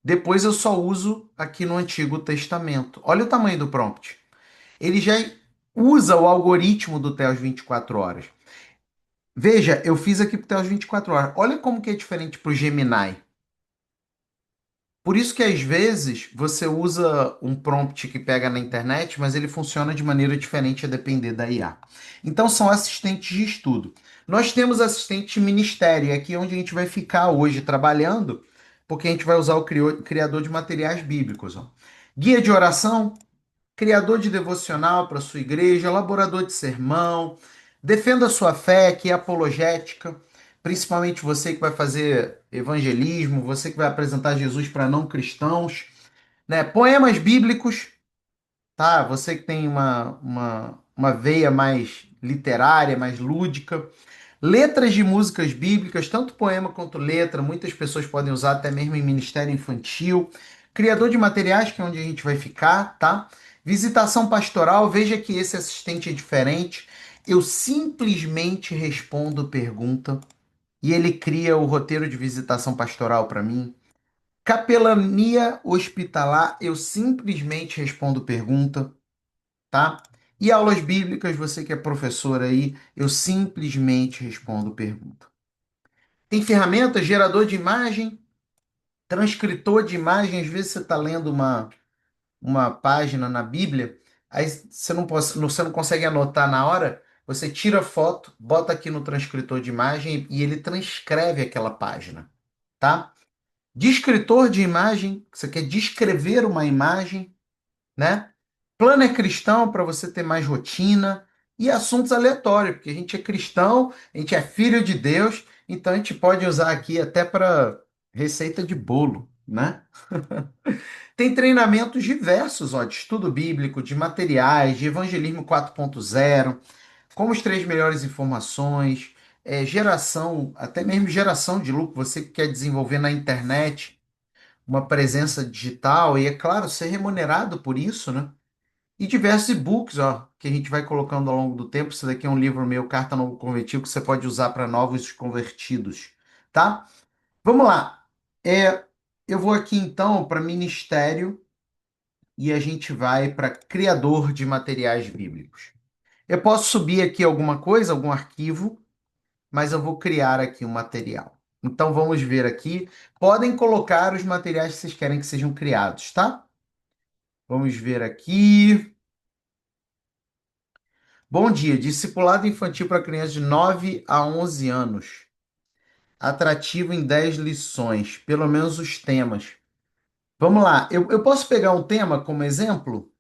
Depois eu só uso aqui no Antigo Testamento. Olha o tamanho do prompt. Ele já usa o algoritmo do Theos 24 horas. Veja, eu fiz aqui para o Theos 24 horas. Olha como que é diferente para o Gemini. Por isso que às vezes você usa um prompt que pega na internet, mas ele funciona de maneira diferente a depender da IA. Então são assistentes de estudo. Nós temos assistente de ministério, e aqui é onde a gente vai ficar hoje trabalhando, porque a gente vai usar o criador de materiais bíblicos. Ó. Guia de oração, criador de devocional para sua igreja, elaborador de sermão, defenda a sua fé, que é apologética, principalmente você que vai fazer evangelismo, você que vai apresentar Jesus para não cristãos, né? Poemas bíblicos, tá? Você que tem uma veia mais literária, mais lúdica. Letras de músicas bíblicas, tanto poema quanto letra, muitas pessoas podem usar até mesmo em ministério infantil. Criador de materiais, que é onde a gente vai ficar, tá? Visitação pastoral, veja que esse assistente é diferente. Eu simplesmente respondo pergunta e ele cria o roteiro de visitação pastoral para mim. Capelania hospitalar, eu simplesmente respondo pergunta, tá? E aulas bíblicas, você que é professor aí, eu simplesmente respondo pergunta. Tem ferramenta, gerador de imagem, transcritor de imagem. Às vezes você está lendo uma página na Bíblia, aí você não consegue anotar na hora, você tira a foto, bota aqui no transcritor de imagem e ele transcreve aquela página, tá? Descritor de imagem, você quer descrever uma imagem, né? Planner cristão para você ter mais rotina e assuntos aleatórios, porque a gente é cristão, a gente é filho de Deus, então a gente pode usar aqui até para receita de bolo, né? Tem treinamentos diversos, ó, de estudo bíblico, de materiais, de evangelismo 4.0, como os três melhores informações, geração, até mesmo geração de lucro, você que quer desenvolver na internet uma presença digital e, é claro, ser remunerado por isso, né? E diversos e-books, ó, que a gente vai colocando ao longo do tempo. Esse daqui é um livro meu, Carta Novo Convertido, que você pode usar para novos convertidos, tá? Vamos lá. É, eu vou aqui então para ministério e a gente vai para criador de materiais bíblicos. Eu posso subir aqui alguma coisa, algum arquivo, mas eu vou criar aqui um material. Então vamos ver aqui. Podem colocar os materiais que vocês querem que sejam criados, tá? Vamos ver aqui. Bom dia, discipulado infantil para crianças de 9 a 11 anos. Atrativo em 10 lições, pelo menos os temas. Vamos lá, eu posso pegar um tema como exemplo?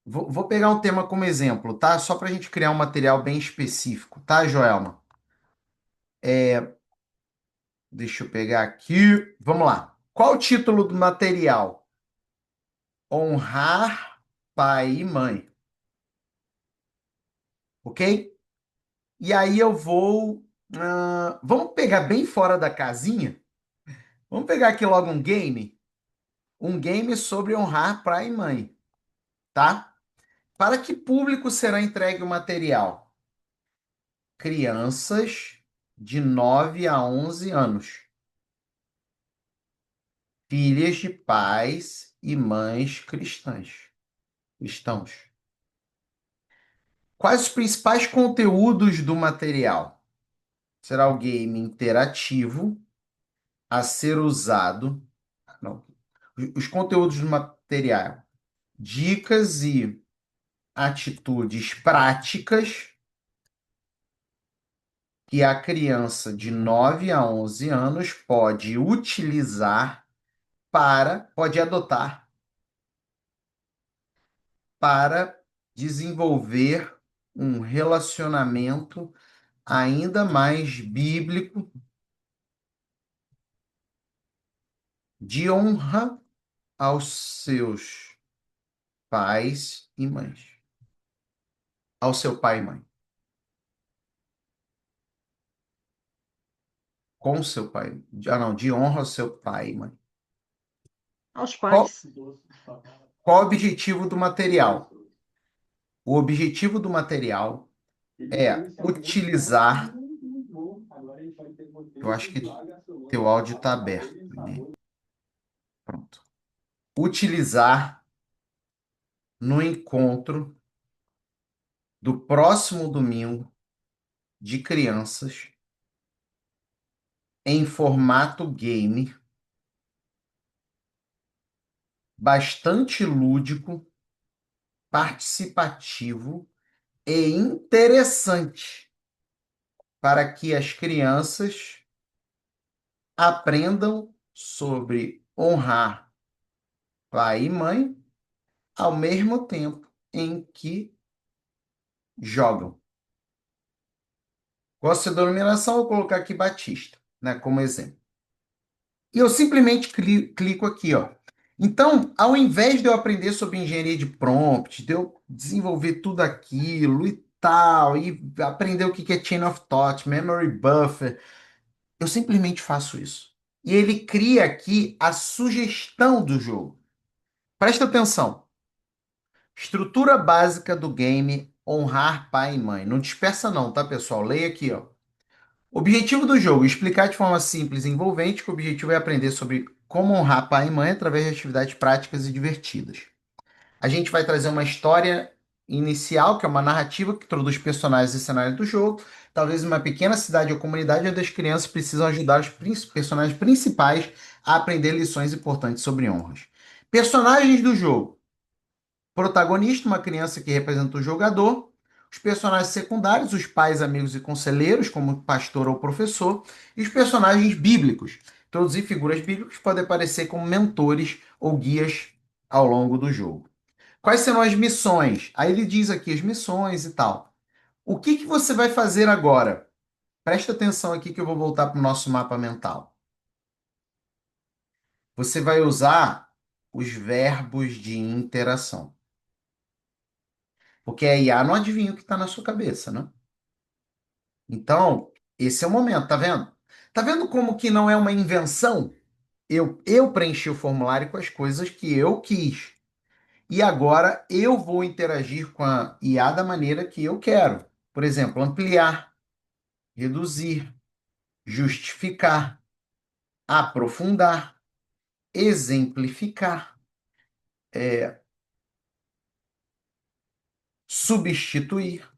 Vou pegar um tema como exemplo, tá? Só para a gente criar um material bem específico, tá, Joelma? Deixa eu pegar aqui. Vamos lá. Qual o título do material? Honrar pai e mãe, ok? E aí eu vou. Vamos pegar bem fora da casinha? Vamos pegar aqui logo um game? Um game sobre honrar pai e mãe, tá? Para que público será entregue o material? crianças de 9 a 11 anos, filhas de pais e mães cristãos. Quais os principais conteúdos do material? Será o game interativo a ser usado. Não. Os conteúdos do material. Dicas e atitudes práticas que a criança de 9 a 11 anos pode utilizar pode adotar para desenvolver um relacionamento ainda mais bíblico de honra aos seus pais e mães, ao seu pai e mãe, com seu pai, não, de honra ao seu pai e mãe. Aos Qual, pais. qual o objetivo do material? O objetivo do material é utilizar. Eu acho que teu áudio está aberto, né? Pronto. Utilizar no encontro do próximo domingo de crianças em formato game, bastante lúdico, participativo e interessante para que as crianças aprendam sobre honrar pai e mãe ao mesmo tempo em que jogam. Gosto da denominação, vou colocar aqui Batista, né, como exemplo. E eu simplesmente clico aqui, ó. Então, ao invés de eu aprender sobre engenharia de prompt, de eu desenvolver tudo aquilo e tal, e aprender o que que é chain of thought, memory buffer, eu simplesmente faço isso. E ele cria aqui a sugestão do jogo. Presta atenção. Estrutura básica do game, honrar pai e mãe. Não dispersa não, tá, pessoal? Leia aqui, ó. Objetivo do jogo: explicar de forma simples e envolvente que o objetivo é aprender sobre como honrar pai e mãe através de atividades práticas e divertidas. A gente vai trazer uma história inicial, que é uma narrativa que introduz personagens e cenários do jogo. Talvez uma pequena cidade ou comunidade onde as crianças precisam ajudar os personagens principais a aprender lições importantes sobre honras. Personagens do jogo: protagonista, uma criança que representa o jogador. Os personagens secundários, os pais, amigos e conselheiros, como pastor ou professor. E os personagens bíblicos. Introduzir figuras bíblicas podem aparecer como mentores ou guias ao longo do jogo. Quais serão as missões? Aí ele diz aqui as missões e tal. O que que você vai fazer agora? Presta atenção aqui que eu vou voltar para o nosso mapa mental. Você vai usar os verbos de interação. Porque a IA não adivinha o que está na sua cabeça, né? Então, esse é o momento, tá vendo? Tá vendo como que não é uma invenção? Eu preenchi o formulário com as coisas que eu quis. E agora eu vou interagir com a IA da maneira que eu quero. Por exemplo, ampliar, reduzir, justificar, aprofundar, exemplificar, substituir,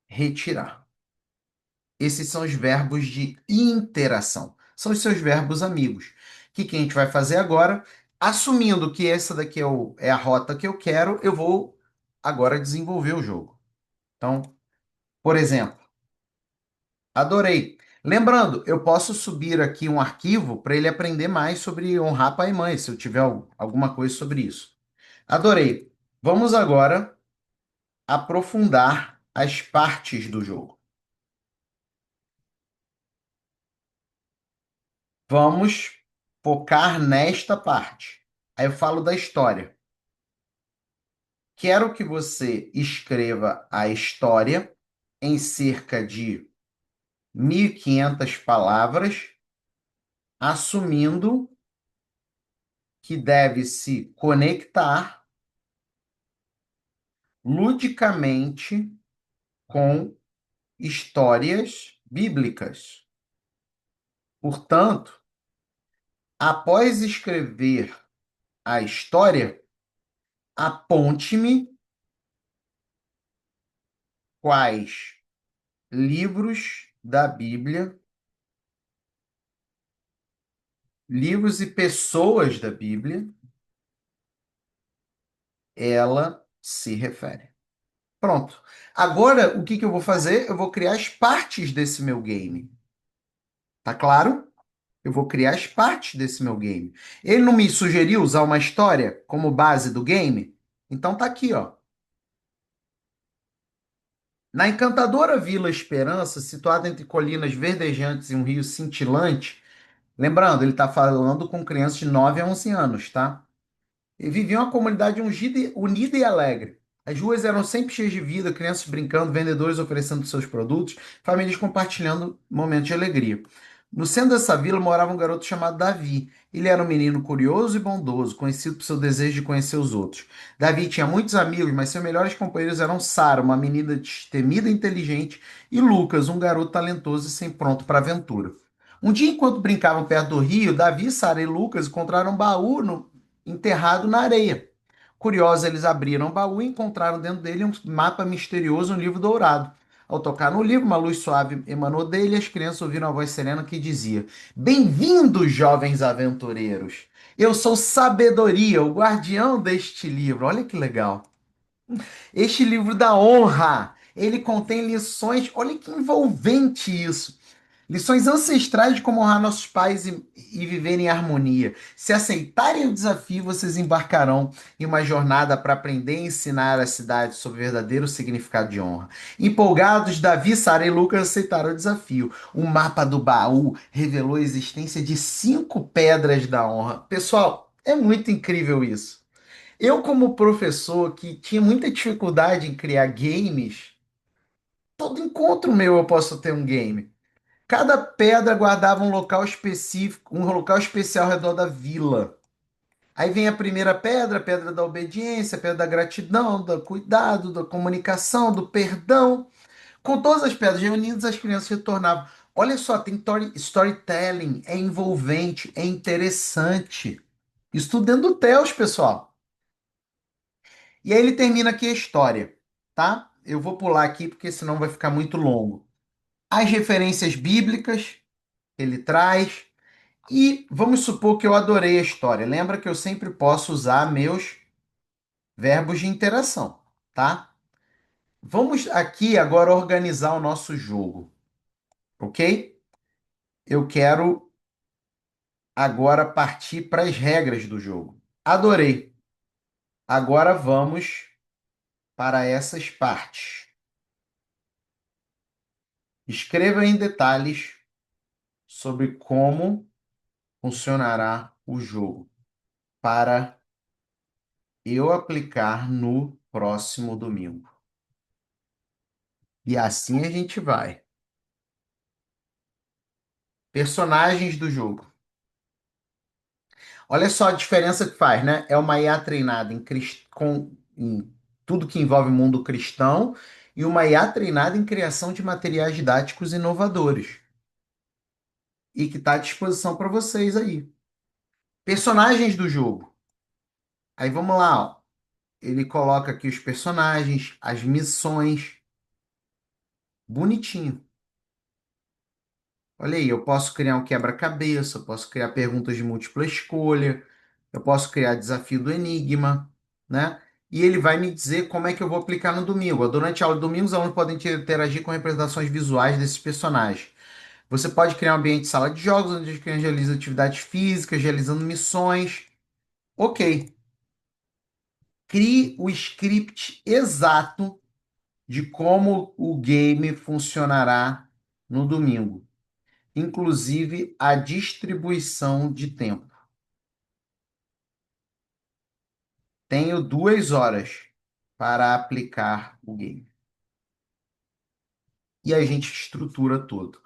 retirar. Esses são os verbos de interação. São os seus verbos amigos. O que que a gente vai fazer agora? Assumindo que essa daqui é a rota que eu quero, eu vou agora desenvolver o jogo. Então, por exemplo, adorei. Lembrando, eu posso subir aqui um arquivo para ele aprender mais sobre honrar pai e mãe, se eu tiver alguma coisa sobre isso. Adorei. Vamos agora aprofundar as partes do jogo. Vamos focar nesta parte. Aí eu falo da história. Quero que você escreva a história em cerca de 1.500 palavras, assumindo que deve se conectar ludicamente com histórias bíblicas. Portanto, após escrever a história, aponte-me quais livros da Bíblia, livros e pessoas da Bíblia, ela se refere. Pronto. Agora, o que que eu vou fazer? Eu vou criar as partes desse meu game. Tá claro? Eu vou criar as partes desse meu game. Ele não me sugeriu usar uma história como base do game? Então tá aqui, ó. Na encantadora Vila Esperança, situada entre colinas verdejantes e um rio cintilante, lembrando, ele está falando com crianças de 9 a 11 anos, tá? E vivia uma comunidade unida e alegre. As ruas eram sempre cheias de vida, crianças brincando, vendedores oferecendo seus produtos, famílias compartilhando momentos de alegria. No centro dessa vila morava um garoto chamado Davi. Ele era um menino curioso e bondoso, conhecido por seu desejo de conhecer os outros. Davi tinha muitos amigos, mas seus melhores companheiros eram Sara, uma menina destemida e inteligente, e Lucas, um garoto talentoso e sempre pronto para a aventura. Um dia, enquanto brincavam perto do rio, Davi, Sara e Lucas encontraram um baú enterrado na areia. Curiosos, eles abriram o baú e encontraram dentro dele um mapa misterioso, um livro dourado. Ao tocar no livro, uma luz suave emanou dele e as crianças ouviram a voz serena que dizia: Bem-vindos, jovens aventureiros! Eu sou Sabedoria, o guardião deste livro. Olha que legal. Este livro da honra, ele contém lições. Olha que envolvente isso. Lições ancestrais de como honrar nossos pais e viver em harmonia. Se aceitarem o desafio, vocês embarcarão em uma jornada para aprender e ensinar a cidade sobre o verdadeiro significado de honra. Empolgados, Davi, Sara e Lucas aceitaram o desafio. O mapa do baú revelou a existência de 5 pedras da honra. Pessoal, é muito incrível isso. Eu, como professor que tinha muita dificuldade em criar games, todo encontro meu eu posso ter um game. Cada pedra guardava um local específico, um local especial ao redor da vila. Aí vem a primeira pedra, a pedra da obediência, a pedra da gratidão, do cuidado, da comunicação, do perdão. Com todas as pedras reunidas, as crianças retornavam. Olha só, tem storytelling, é envolvente, é interessante. Isso tudo dentro do Theos, pessoal. E aí ele termina aqui a história, tá? Eu vou pular aqui porque senão vai ficar muito longo. As referências bíblicas ele traz. E vamos supor que eu adorei a história. Lembra que eu sempre posso usar meus verbos de interação, tá? Vamos aqui agora organizar o nosso jogo, ok? Eu quero agora partir para as regras do jogo. Adorei. Agora vamos para essas partes. Escreva em detalhes sobre como funcionará o jogo para eu aplicar no próximo domingo. E assim a gente vai. Personagens do jogo. Olha só a diferença que faz, né? É uma IA treinada em tudo que envolve o mundo cristão e uma IA treinada em criação de materiais didáticos inovadores e que está à disposição para vocês aí. Personagens do jogo. Aí vamos lá, ó. Ele coloca aqui os personagens, as missões, bonitinho. Olha aí, eu posso criar um quebra-cabeça, eu posso criar perguntas de múltipla escolha, eu posso criar desafio do enigma, né? E ele vai me dizer como é que eu vou aplicar no domingo. Ó, durante a aula de domingo, os alunos podem interagir com representações visuais desses personagens. Você pode criar um ambiente de sala de jogos, onde a gente realiza atividades físicas, realizando missões. Ok. Crie o script exato de como o game funcionará no domingo, inclusive a distribuição de tempo. Tenho 2 horas para aplicar o game. E a gente estrutura tudo.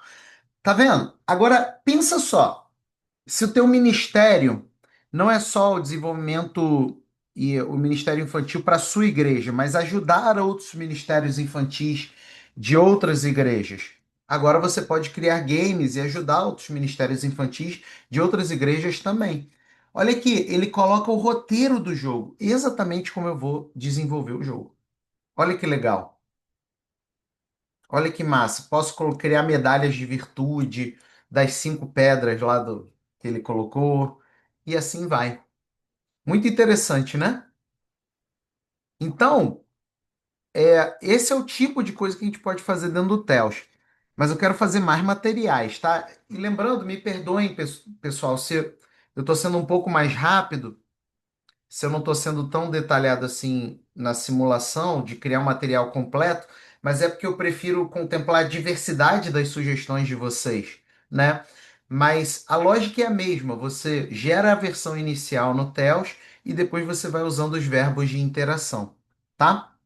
Tá vendo? Agora pensa só, se o teu ministério não é só o desenvolvimento e o ministério infantil para a sua igreja, mas ajudar outros ministérios infantis de outras igrejas. Agora você pode criar games e ajudar outros ministérios infantis de outras igrejas também. Olha aqui, ele coloca o roteiro do jogo, exatamente como eu vou desenvolver o jogo. Olha que legal. Olha que massa. Posso criar medalhas de virtude das 5 pedras lá do que ele colocou. E assim vai. Muito interessante, né? Então, esse é o tipo de coisa que a gente pode fazer dentro do Theos. Mas eu quero fazer mais materiais, tá? E lembrando, me perdoem, pessoal, se eu estou sendo um pouco mais rápido, se eu não estou sendo tão detalhado assim na simulação de criar um material completo, mas é porque eu prefiro contemplar a diversidade das sugestões de vocês, né? Mas a lógica é a mesma, você gera a versão inicial no Theos e depois você vai usando os verbos de interação, tá?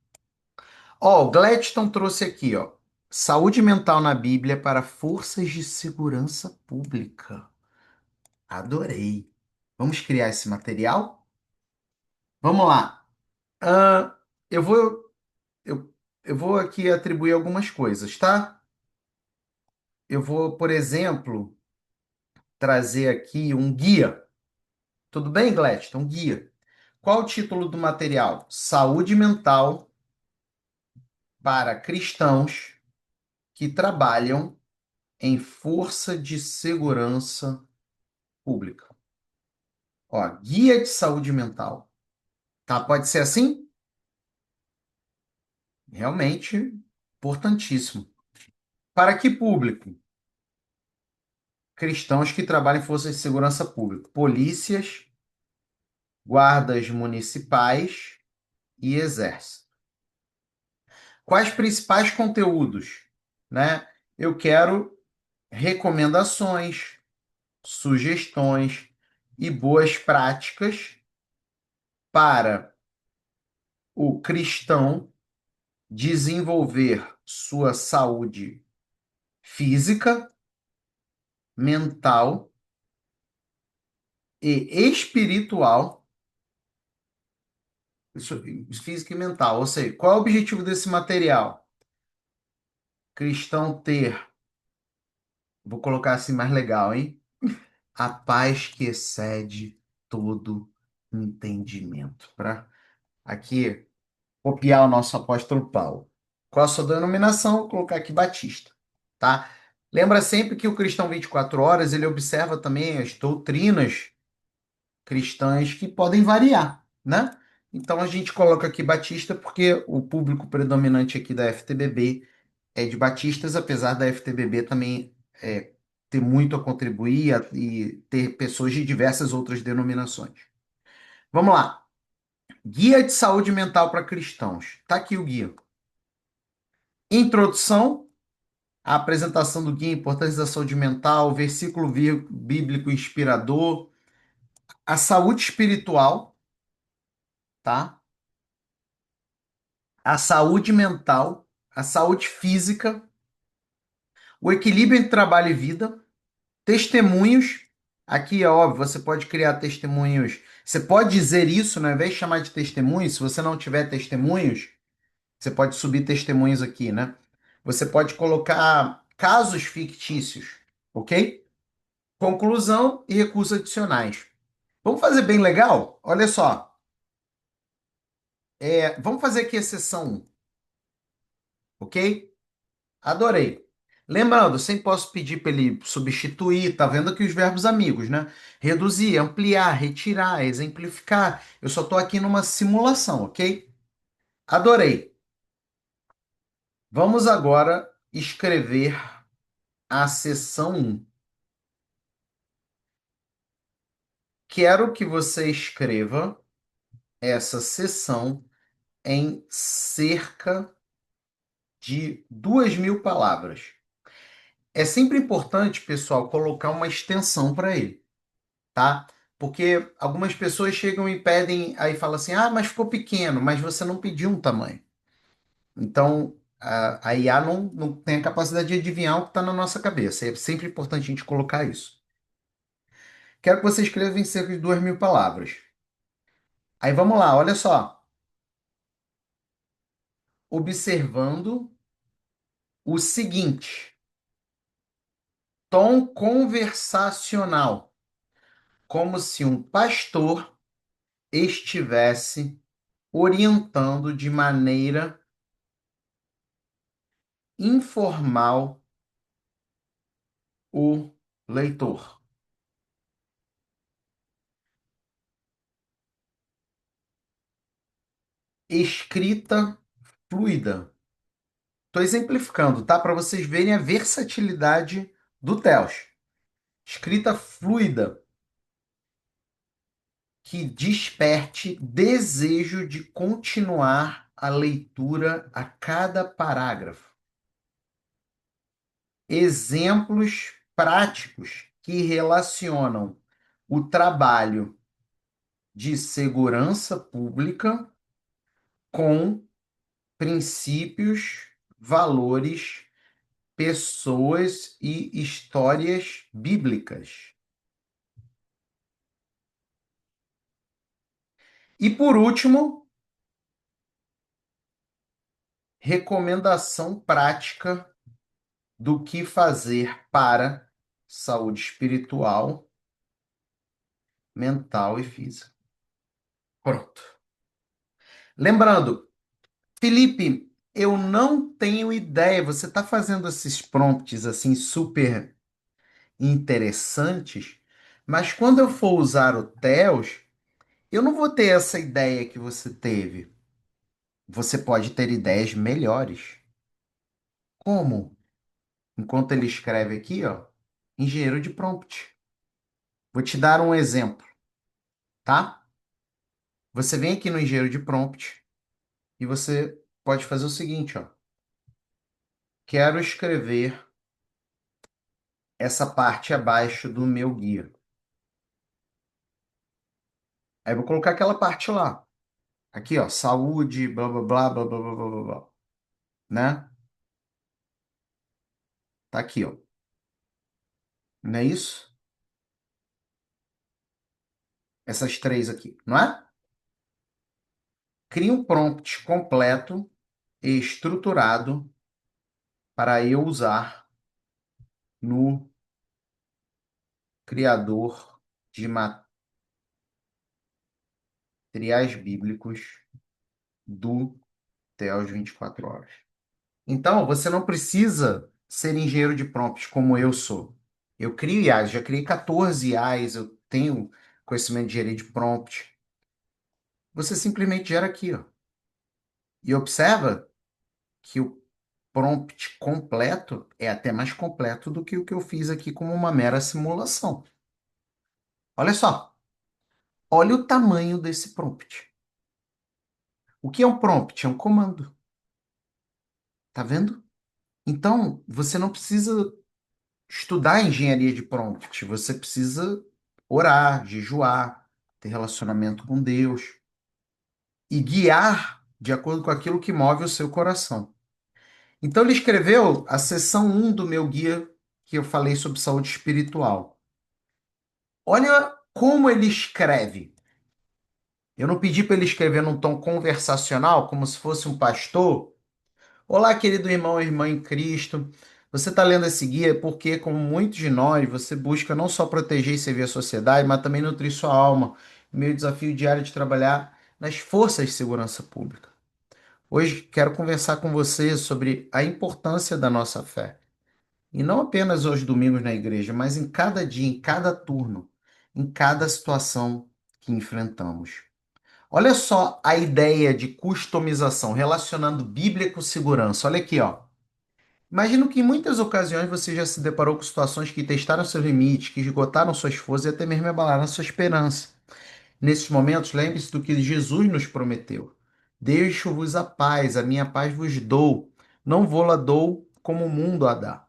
Ó, o Gladstone trouxe aqui, ó. Saúde mental na Bíblia para forças de segurança pública. Adorei. Vamos criar esse material? Vamos lá. Ah, eu vou, eu vou aqui atribuir algumas coisas, tá? Eu vou, por exemplo, trazer aqui um guia. Tudo bem, Gladstone? Um guia. Qual o título do material? Saúde mental para cristãos que trabalham em força de segurança pública. Ó, guia de saúde mental. Tá? Pode ser assim? Realmente importantíssimo. Para que público? Cristãos que trabalham em forças de segurança pública, polícias, guardas municipais e exército. Quais principais conteúdos, né? Eu quero recomendações, sugestões e boas práticas para o cristão desenvolver sua saúde física, mental e espiritual, física e mental. Ou seja, qual é o objetivo desse material? Cristão ter, vou colocar assim mais legal, hein? A paz que excede todo entendimento. Para aqui copiar o nosso apóstolo Paulo. Qual a sua denominação? Vou colocar aqui Batista, tá? Lembra sempre que o cristão 24 horas, ele observa também as doutrinas cristãs que podem variar, né? Então a gente coloca aqui Batista porque o público predominante aqui da FTBB é de batistas, apesar da FTBB também ter muito a contribuir e ter pessoas de diversas outras denominações. Vamos lá. Guia de saúde mental para cristãos. Tá aqui o guia. Introdução, a apresentação do guia, importância da saúde mental, versículo bíblico inspirador, a saúde espiritual, tá? A saúde mental, a saúde física, o equilíbrio entre trabalho e vida, testemunhos. Aqui é óbvio, você pode criar testemunhos. Você pode dizer isso, né? Ao invés de chamar de testemunhos, se você não tiver testemunhos, você pode subir testemunhos aqui, né? Você pode colocar casos fictícios, ok? Conclusão e recursos adicionais. Vamos fazer bem legal? Olha só. Vamos fazer aqui a seção 1, ok? Adorei. Lembrando, sempre posso pedir para ele substituir, tá vendo aqui os verbos amigos, né? Reduzir, ampliar, retirar, exemplificar. Eu só estou aqui numa simulação, ok? Adorei. Vamos agora escrever a seção 1. Quero que você escreva essa seção em cerca de 2.000 palavras. É sempre importante, pessoal, colocar uma extensão para ele, tá? Porque algumas pessoas chegam e pedem, aí falam assim: ah, mas ficou pequeno, mas você não pediu um tamanho. Então, a IA não tem a capacidade de adivinhar o que está na nossa cabeça. É sempre importante a gente colocar isso. Quero que você escreva em cerca de 2.000 palavras. Aí vamos lá, olha só. Observando o seguinte: tom conversacional, como se um pastor estivesse orientando de maneira informal o leitor. Escrita fluida. Estou exemplificando, tá? Para vocês verem a versatilidade do Theos. Escrita fluida, que desperte desejo de continuar a leitura a cada parágrafo. Exemplos práticos que relacionam o trabalho de segurança pública com princípios, valores, pessoas e histórias bíblicas. E por último, recomendação prática do que fazer para saúde espiritual, mental e física. Pronto. Lembrando, Felipe, eu não tenho ideia. Você está fazendo esses prompts assim super interessantes, mas quando eu for usar o Theos, eu não vou ter essa ideia que você teve. Você pode ter ideias melhores. Como? Enquanto ele escreve aqui, ó, engenheiro de prompt. Vou te dar um exemplo, tá? Você vem aqui no engenheiro de prompt e você pode fazer o seguinte, ó. Quero escrever essa parte abaixo do meu guia. Aí eu vou colocar aquela parte lá. Aqui, ó, saúde, blá blá blá blá blá blá blá blá, blá, né? Tá aqui, ó. Não é isso? Essas três aqui, não é? Cria um prompt completo e estruturado para eu usar no criador de materiais bíblicos do Theos 24 horas. Então, você não precisa ser engenheiro de prompts como eu sou. Eu crio IAs, já criei 14 IAs, eu tenho conhecimento de engenharia de prompt. Você simplesmente gera aqui, ó. E observa que o prompt completo é até mais completo do que o que eu fiz aqui como uma mera simulação. Olha só, olha o tamanho desse prompt. O que é um prompt? É um comando. Tá vendo? Então, você não precisa estudar engenharia de prompt, você precisa orar, jejuar, ter relacionamento com Deus e guiar de acordo com aquilo que move o seu coração. Então, ele escreveu a seção 1 do meu guia que eu falei sobre saúde espiritual. Olha como ele escreve. Eu não pedi para ele escrever num tom conversacional, como se fosse um pastor. Olá, querido irmão e irmã em Cristo. Você está lendo esse guia porque, como muitos de nós, você busca não só proteger e servir a sociedade, mas também nutrir sua alma. Meu desafio diário de trabalhar nas forças de segurança pública. Hoje quero conversar com você sobre a importância da nossa fé. E não apenas aos domingos na igreja, mas em cada dia, em cada turno, em cada situação que enfrentamos. Olha só a ideia de customização, relacionando Bíblia com segurança. Olha aqui, ó. Imagino que em muitas ocasiões você já se deparou com situações que testaram seus limites, que esgotaram suas forças e até mesmo abalaram sua esperança. Nesses momentos, lembre-se do que Jesus nos prometeu. Deixo-vos a minha paz vos dou. Não vou-la dou como o mundo a dá.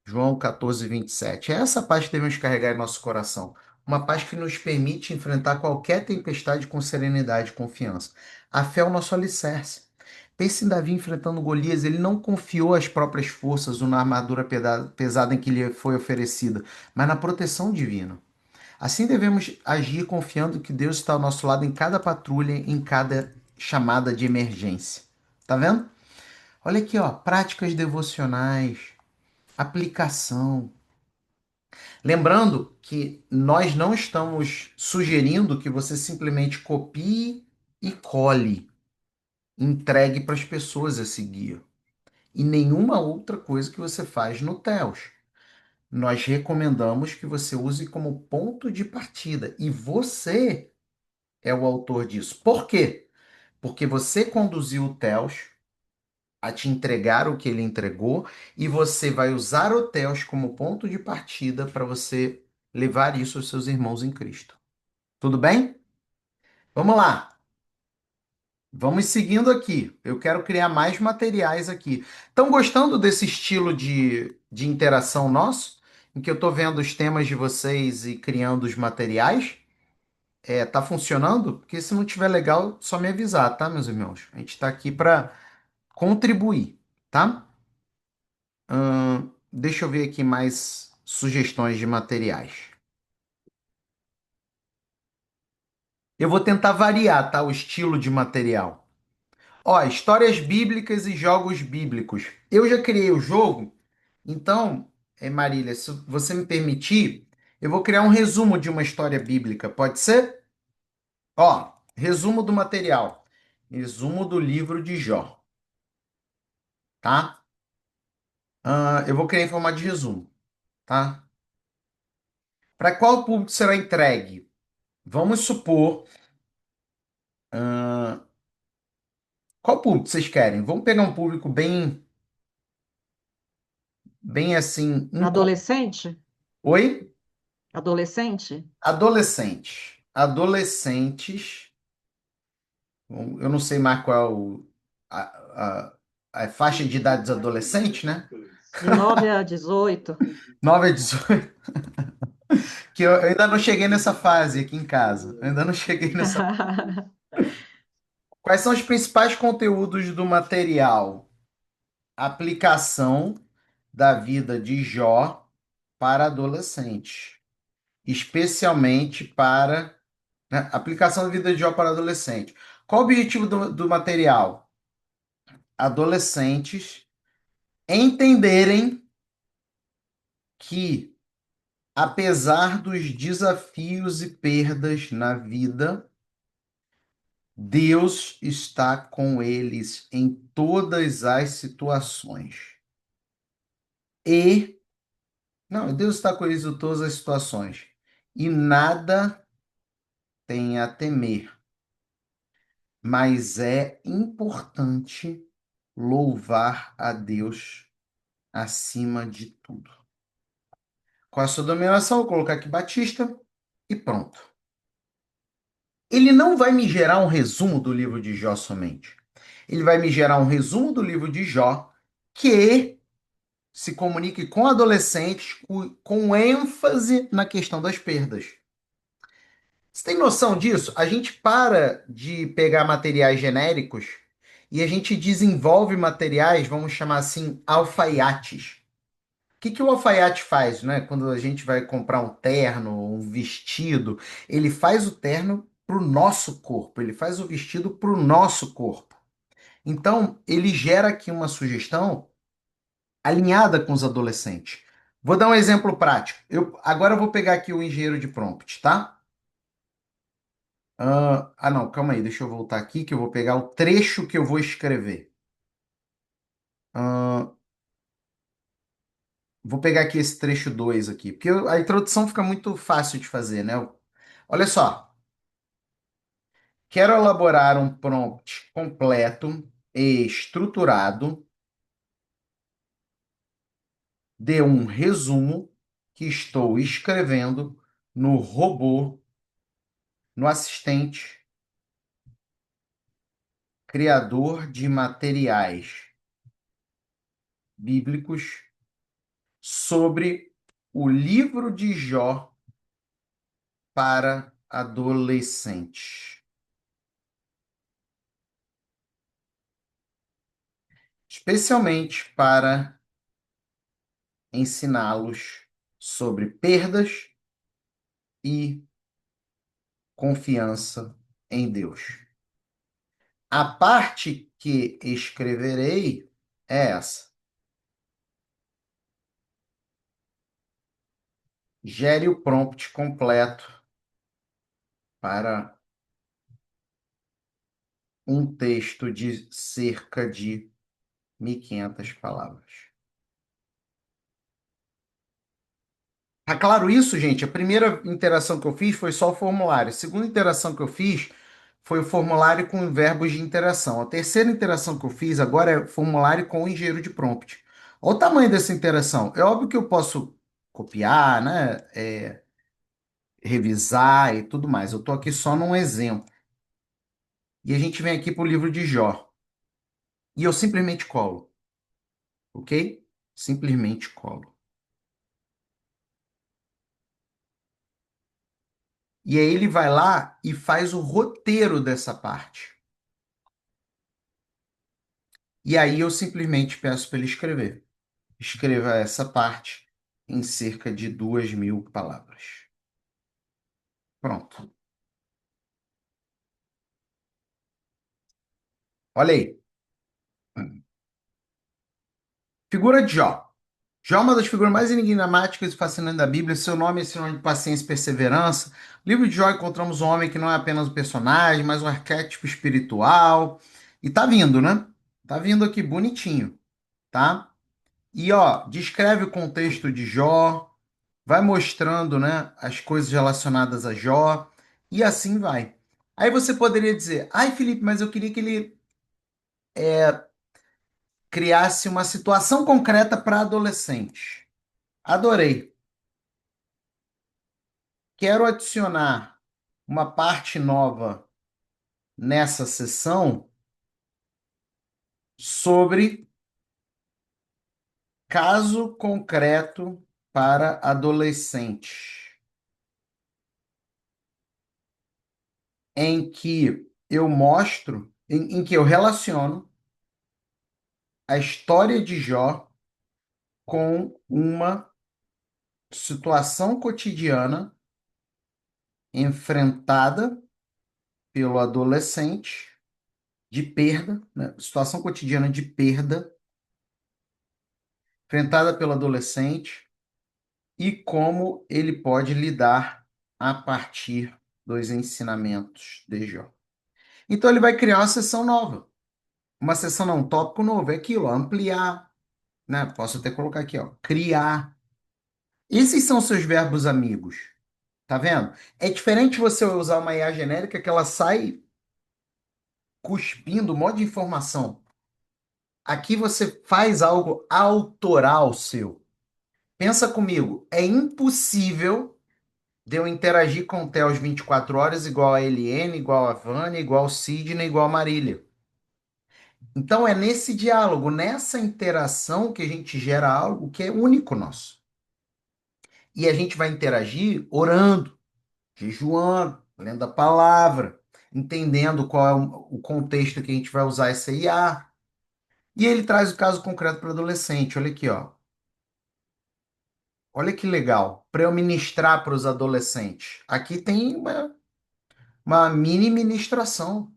João 14, 27. É essa paz que devemos carregar em nosso coração. Uma paz que nos permite enfrentar qualquer tempestade com serenidade e confiança. A fé é o nosso alicerce. Pense em Davi enfrentando Golias, ele não confiou às próprias forças ou na armadura pesada em que lhe foi oferecida, mas na proteção divina. Assim devemos agir confiando que Deus está ao nosso lado em cada patrulha, em cada chamada de emergência. Tá vendo? Olha aqui, ó, práticas devocionais, aplicação. Lembrando que nós não estamos sugerindo que você simplesmente copie e cole, entregue para as pessoas esse guia. E nenhuma outra coisa que você faz no Theos. Nós recomendamos que você use como ponto de partida. E você é o autor disso. Por quê? Porque você conduziu o Theos a te entregar o que ele entregou e você vai usar o Theos como ponto de partida para você levar isso aos seus irmãos em Cristo. Tudo bem? Vamos lá. Vamos seguindo aqui. Eu quero criar mais materiais aqui. Estão gostando desse estilo de interação nosso? Em que eu estou vendo os temas de vocês e criando os materiais? Tá funcionando? Porque se não tiver legal, só me avisar, tá, meus irmãos? A gente está aqui para contribuir, tá? Deixa eu ver aqui mais sugestões de materiais. Eu vou tentar variar, tá, o estilo de material. Ó, histórias bíblicas e jogos bíblicos. Eu já criei o jogo, então, Marília, se você me permitir, eu vou criar um resumo de uma história bíblica, pode ser? Ó, resumo do material. Resumo do livro de Jó, tá? Eu vou criar em formato de resumo, tá? Para qual público será entregue? Vamos supor. ah, Qual público vocês querem? Vamos pegar um público bem assim. Adolescente? Oi? Adolescente? Adolescentes. Adolescentes. Eu não sei mais qual é a faixa de idade dos adolescentes, né? De 9 a 18? 9 a 18. Que eu ainda não cheguei nessa fase aqui em casa. Eu ainda não cheguei nessa. Quais são os principais conteúdos do material? Aplicação da vida de Jó para adolescentes, especialmente para, né, aplicação da vida de Jó para adolescente. Qual o objetivo do material? Adolescentes entenderem que, apesar dos desafios e perdas na vida, Deus está com eles em todas as situações. E, não, Deus está com eles em todas as situações. E nada tem a temer, mas é importante louvar a Deus acima de tudo. Com a sua dominação, vou colocar aqui Batista e pronto. Ele não vai me gerar um resumo do livro de Jó somente. Ele vai me gerar um resumo do livro de Jó que se comunique com adolescentes com ênfase na questão das perdas. Você tem noção disso? A gente para de pegar materiais genéricos e a gente desenvolve materiais, vamos chamar assim, alfaiates. O que o alfaiate faz, né? Quando a gente vai comprar um terno, um vestido, ele faz o terno para o nosso corpo, ele faz o vestido para o nosso corpo. Então, ele gera aqui uma sugestão alinhada com os adolescentes. Vou dar um exemplo prático. Agora eu vou pegar aqui o engenheiro de prompt, tá? Não, calma aí, deixa eu voltar aqui que eu vou pegar o trecho que eu vou escrever. Ah, vou pegar aqui esse trecho 2 aqui, porque a introdução fica muito fácil de fazer, né? Olha só, quero elaborar um prompt completo e estruturado de um resumo que estou escrevendo no robô, no assistente criador de materiais bíblicos sobre o livro de Jó para adolescentes, especialmente para ensiná-los sobre perdas e confiança em Deus. A parte que escreverei é essa. Gere o prompt completo para um texto de cerca de 1.500 palavras. Tá claro isso, gente? A primeira interação que eu fiz foi só o formulário. A segunda interação que eu fiz foi o formulário com verbos de interação. A terceira interação que eu fiz agora é formulário com engenheiro de prompt. Olha o tamanho dessa interação. É óbvio que eu posso copiar, né? Revisar e tudo mais. Eu estou aqui só num exemplo. E a gente vem aqui para o livro de Jó. E eu simplesmente colo, ok? Simplesmente colo. E aí ele vai lá e faz o roteiro dessa parte. E aí eu simplesmente peço para ele escrever. Escreva essa parte em cerca de 2.000 palavras. Pronto. Olha aí. Figura de Jó. Jó é uma das figuras mais enigmáticas e fascinantes da Bíblia. Seu nome é sinônimo de paciência e perseverança. No livro de Jó encontramos um homem que não é apenas um personagem, mas um arquétipo espiritual. E tá vindo, né? Tá vindo aqui bonitinho, tá? E ó, descreve o contexto de Jó, vai mostrando, né, as coisas relacionadas a Jó e assim vai. Aí você poderia dizer: "Ai, Felipe, mas eu queria que ele criasse uma situação concreta para adolescente." Adorei. Quero adicionar uma parte nova nessa sessão sobre caso concreto para adolescente, em que eu mostro, em que eu relaciono a história de Jó com uma situação cotidiana enfrentada pelo adolescente de perda, né? Situação cotidiana de perda enfrentada pelo adolescente e como ele pode lidar a partir dos ensinamentos de Jó. Então ele vai criar uma sessão nova. Uma sessão não, um tópico novo, é aquilo, ó, ampliar, né? Posso até colocar aqui, ó, criar. Esses são seus verbos amigos. Tá vendo? É diferente você usar uma IA genérica que ela sai cuspindo um monte de informação. Aqui você faz algo autoral seu. Pensa comigo, é impossível de eu interagir com o Theo às 24 horas igual a Eliane, igual a Vânia, igual a Sidney, igual a Marília. Então é nesse diálogo, nessa interação que a gente gera algo que é único nosso. E a gente vai interagir orando, jejuando, lendo a palavra, entendendo qual é o contexto que a gente vai usar essa IA. E ele traz o caso concreto para o adolescente. Olha aqui, ó. Olha que legal. Para eu ministrar para os adolescentes. Aqui tem uma mini ministração.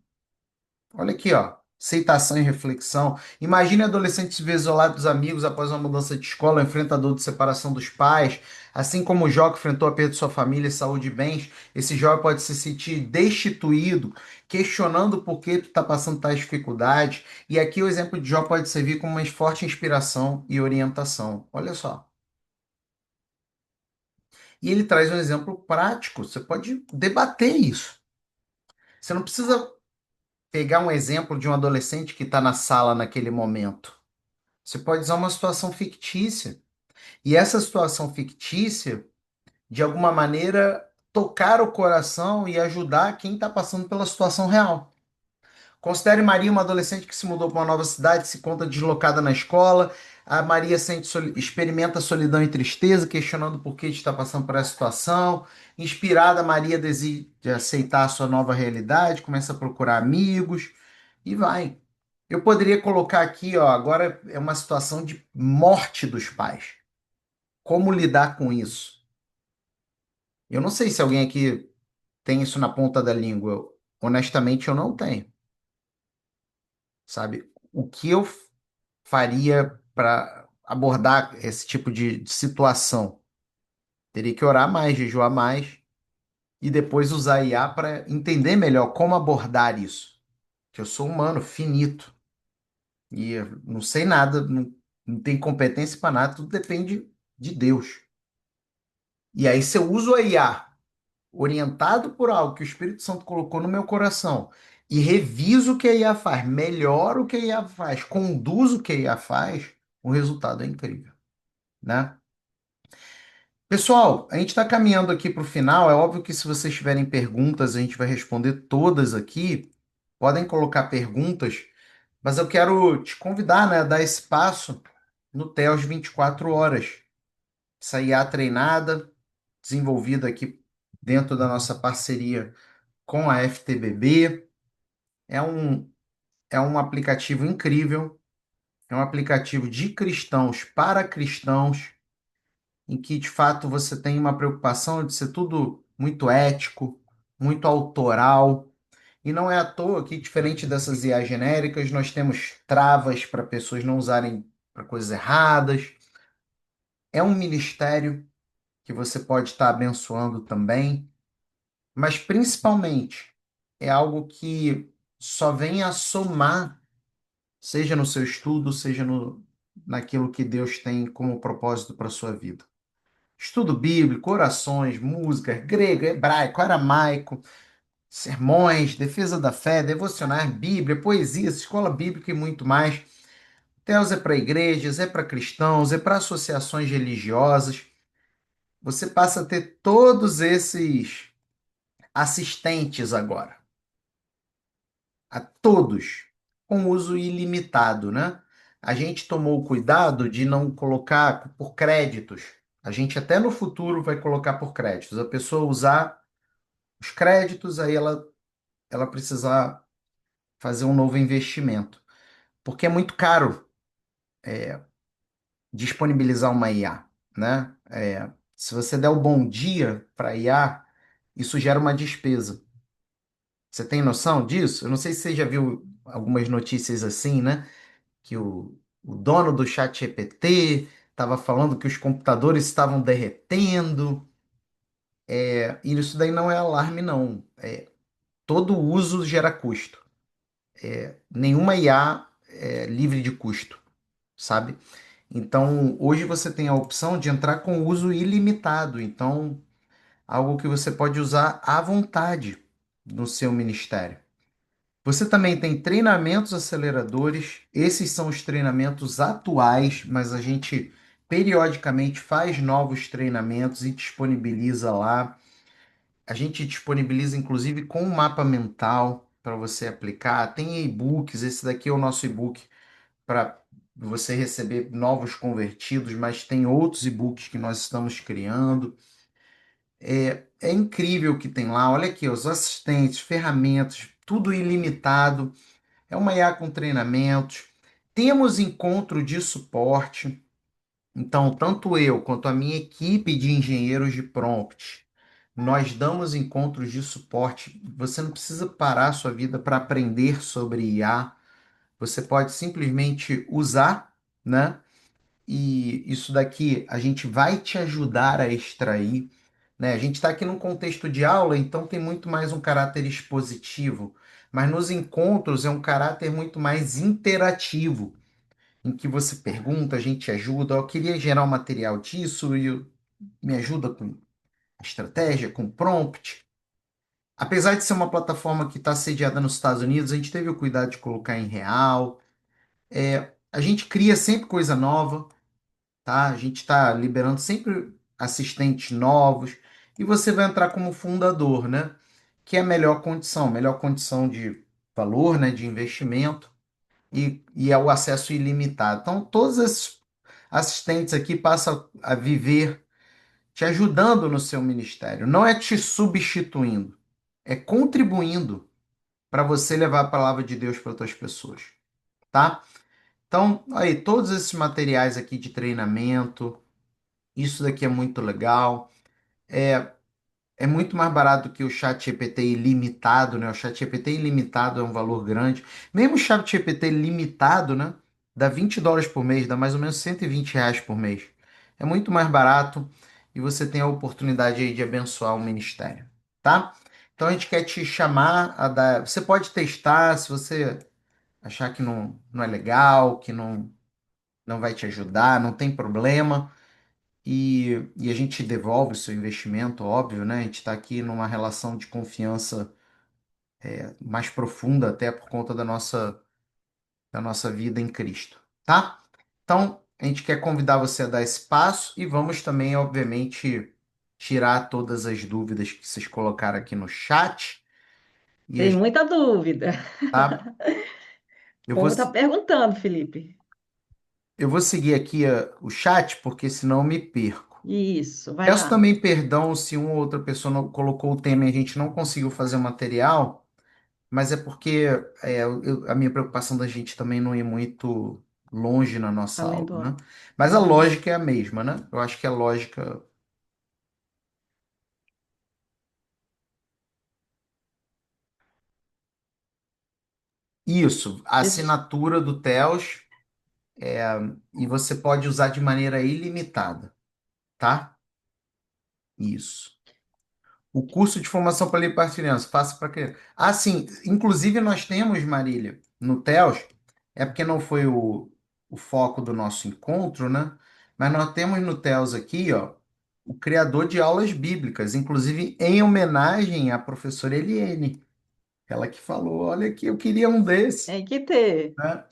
Olha aqui, ó. Aceitação e reflexão. Imagine adolescente se ver isolado dos amigos após uma mudança de escola, enfrenta a dor de separação dos pais. Assim como o Jó que enfrentou a perda de sua família, saúde e bens, esse jovem pode se sentir destituído, questionando por que tu está passando tais dificuldades. E aqui o exemplo de Jó pode servir como uma forte inspiração e orientação. Olha só. E ele traz um exemplo prático. Você pode debater isso. Você não precisa pegar um exemplo de um adolescente que está na sala naquele momento. Você pode usar uma situação fictícia. E essa situação fictícia, de alguma maneira, tocar o coração e ajudar quem está passando pela situação real. Considere Maria uma adolescente que se mudou para uma nova cidade, se conta deslocada na escola. A Maria experimenta solidão e tristeza, questionando por que está passando por essa situação. Inspirada, Maria decide aceitar a sua nova realidade, começa a procurar amigos e vai. Eu poderia colocar aqui, ó, agora é uma situação de morte dos pais. Como lidar com isso? Eu não sei se alguém aqui tem isso na ponta da língua. Honestamente, eu não tenho. Sabe? O que eu faria para abordar esse tipo de situação? Teria que orar mais, jejuar mais e depois usar a IA para entender melhor como abordar isso. Que eu sou humano, finito, e eu não sei nada, não tenho competência para nada, tudo depende de Deus. E aí, se eu uso a IA orientado por algo que o Espírito Santo colocou no meu coração e reviso o que a IA faz, melhoro o que a IA faz, conduzo o que a IA faz, o resultado é incrível, né? Pessoal, a gente está caminhando aqui para o final. É óbvio que se vocês tiverem perguntas, a gente vai responder todas aqui. Podem colocar perguntas, mas eu quero te convidar, né, a dar esse passo no TEOS 24 horas. Essa IA treinada, desenvolvida aqui dentro da nossa parceria com a FTBB. É um, é um aplicativo incrível, é um aplicativo de cristãos para cristãos, em que de fato você tem uma preocupação de ser tudo muito ético, muito autoral. E não é à toa que, diferente dessas IA genéricas, nós temos travas para pessoas não usarem para coisas erradas. É um ministério que você pode estar abençoando também, mas principalmente é algo que só vem a somar, seja no seu estudo, seja naquilo que Deus tem como propósito para a sua vida. Estudo bíblico, orações, música, grego, hebraico, aramaico, sermões, defesa da fé, devocionais, Bíblia, poesias, escola bíblica e muito mais. Teos é para igrejas, é para cristãos, é para associações religiosas. Você passa a ter todos esses assistentes agora, a todos, com uso ilimitado, né? A gente tomou o cuidado de não colocar por créditos. A gente até no futuro vai colocar por créditos. A pessoa usar os créditos, aí ela precisar fazer um novo investimento. Porque é muito caro disponibilizar uma IA, né? Se você der o bom dia para IA, isso gera uma despesa. Você tem noção disso? Eu não sei se você já viu algumas notícias assim, né? Que o dono do chat GPT estava falando que os computadores estavam derretendo. E isso daí não é alarme, não. Todo uso gera custo. Nenhuma IA é livre de custo, sabe? Então, hoje você tem a opção de entrar com uso ilimitado. Então, algo que você pode usar à vontade no seu ministério. Você também tem treinamentos aceleradores. Esses são os treinamentos atuais, mas a gente periodicamente faz novos treinamentos e disponibiliza lá. A gente disponibiliza inclusive com um mapa mental para você aplicar. Tem e-books, esse daqui é o nosso e-book para você receber novos convertidos, mas tem outros e-books que nós estamos criando. É incrível o que tem lá. Olha aqui, os assistentes, ferramentas, tudo ilimitado. É uma IA com treinamentos. Temos encontro de suporte. Então, tanto eu quanto a minha equipe de engenheiros de prompt, nós damos encontros de suporte. Você não precisa parar a sua vida para aprender sobre IA. Você pode simplesmente usar, né? E isso daqui a gente vai te ajudar a extrair, né? A gente está aqui num contexto de aula, então tem muito mais um caráter expositivo, mas nos encontros é um caráter muito mais interativo, em que você pergunta, a gente ajuda. Eu queria gerar um material disso e me ajuda com a estratégia, com prompt. Apesar de ser uma plataforma que está sediada nos Estados Unidos, a gente teve o cuidado de colocar em real. A gente cria sempre coisa nova, tá? A gente está liberando sempre assistentes novos e você vai entrar como fundador, né? Que é a melhor condição de valor, né? De investimento e é o acesso ilimitado. Então, todos esses assistentes aqui passam a viver te ajudando no seu ministério, não é te substituindo, é contribuindo para você levar a palavra de Deus para outras pessoas, tá? Então, aí, todos esses materiais aqui de treinamento, isso daqui é muito legal. É muito mais barato que o chat GPT ilimitado, né? O chat GPT ilimitado é um valor grande. Mesmo o chat GPT limitado, né? dá US$ 20 por mês, dá mais ou menos R$ 120 por mês. É muito mais barato e você tem a oportunidade aí de abençoar o ministério, tá? Então a gente quer te chamar a dar. Você pode testar, se você achar que não é legal, que não vai te ajudar, não tem problema. E a gente devolve o seu investimento, óbvio, né? A gente está aqui numa relação de confiança mais profunda, até por conta da nossa vida em Cristo, tá? Então, a gente quer convidar você a dar esse passo e vamos também, obviamente, tirar todas as dúvidas que vocês colocaram aqui no chat. E a Tem gente, muita dúvida. tá? O Eu vou, povo está perguntando, Felipe. eu vou seguir aqui o chat, porque senão eu me perco. Isso, vai Peço lá. também perdão se uma ou outra pessoa não colocou o tema e a gente não conseguiu fazer o material, mas é porque a minha preocupação da gente também não ir muito longe na nossa Além aula, do. né? Mas a Uhum. lógica é a mesma, né? Eu acho que a lógica. Isso, a Esse- assinatura do TELS, e você pode usar de maneira ilimitada, tá? Isso. O curso de formação para ler para criança, faça para criança. Ah, sim, inclusive nós temos, Marília, no TELS, é porque não foi o foco do nosso encontro, né? Mas nós temos no TELS aqui, ó, o criador de aulas bíblicas, inclusive em homenagem à professora Eliene, ela que falou, olha aqui, eu queria um desse, Tem que ter. né?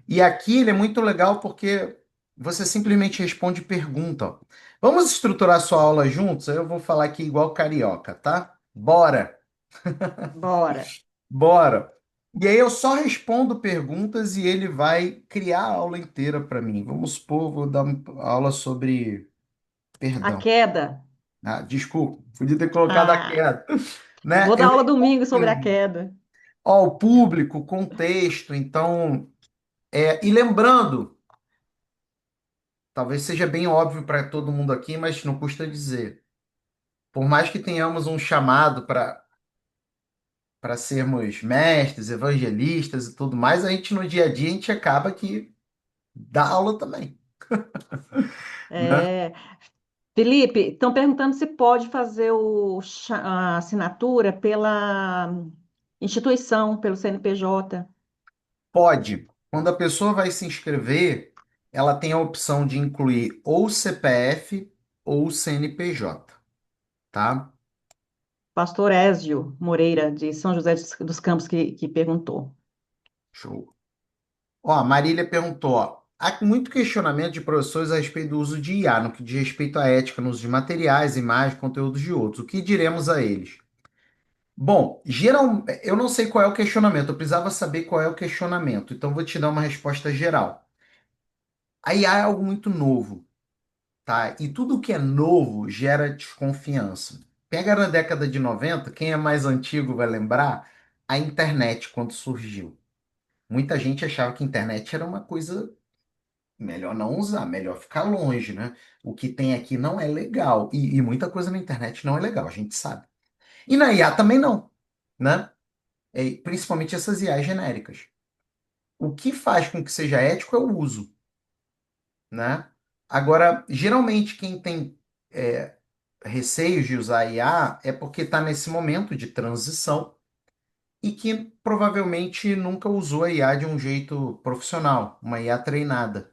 E aqui ele é muito legal porque você simplesmente responde pergunta, ó. Vamos estruturar sua aula juntos? Aí eu vou falar aqui igual carioca, tá? Bora! Bora. Bora. E aí eu só respondo perguntas e ele vai criar a aula inteira para mim. Vamos supor, vou dar uma aula sobre A perdão. queda. Ah, desculpa, podia ter colocado a Ah, queda, né? vou Eu dar aula respondo domingo sobre a perguntas. queda. Ó, o público, o contexto, então, e lembrando, talvez seja bem óbvio para todo mundo aqui, mas não custa dizer. Por mais que tenhamos um chamado para sermos mestres, evangelistas e tudo mais, a gente no dia a dia a gente acaba que dá aula também, né? É, Felipe, estão perguntando se pode fazer a assinatura pela instituição, pelo CNPJ. Pode. Quando a pessoa vai se inscrever, ela tem a opção de incluir ou CPF ou CNPJ, tá? Pastor Ézio Moreira, de São José dos Campos, que perguntou. Show. Ó, a Marília perguntou, ó, há muito questionamento de professores a respeito do uso de IA, no que diz respeito à ética no uso de materiais, imagens, conteúdos de outros. O que diremos a eles? Bom, eu não sei qual é o questionamento, eu precisava saber qual é o questionamento, então vou te dar uma resposta geral. A IA é algo muito novo, tá? E tudo que é novo gera desconfiança. Pega na década de 90, quem é mais antigo vai lembrar, a internet quando surgiu. Muita gente achava que a internet era uma coisa melhor não usar, melhor ficar longe, né? O que tem aqui não é legal. E muita coisa na internet não é legal, a gente sabe. E na IA também não, né? Principalmente essas IAs genéricas. O que faz com que seja ético é o uso, né? Agora, geralmente quem tem é, receios de usar IA é porque está nesse momento de transição e que provavelmente nunca usou a IA de um jeito profissional, uma IA treinada,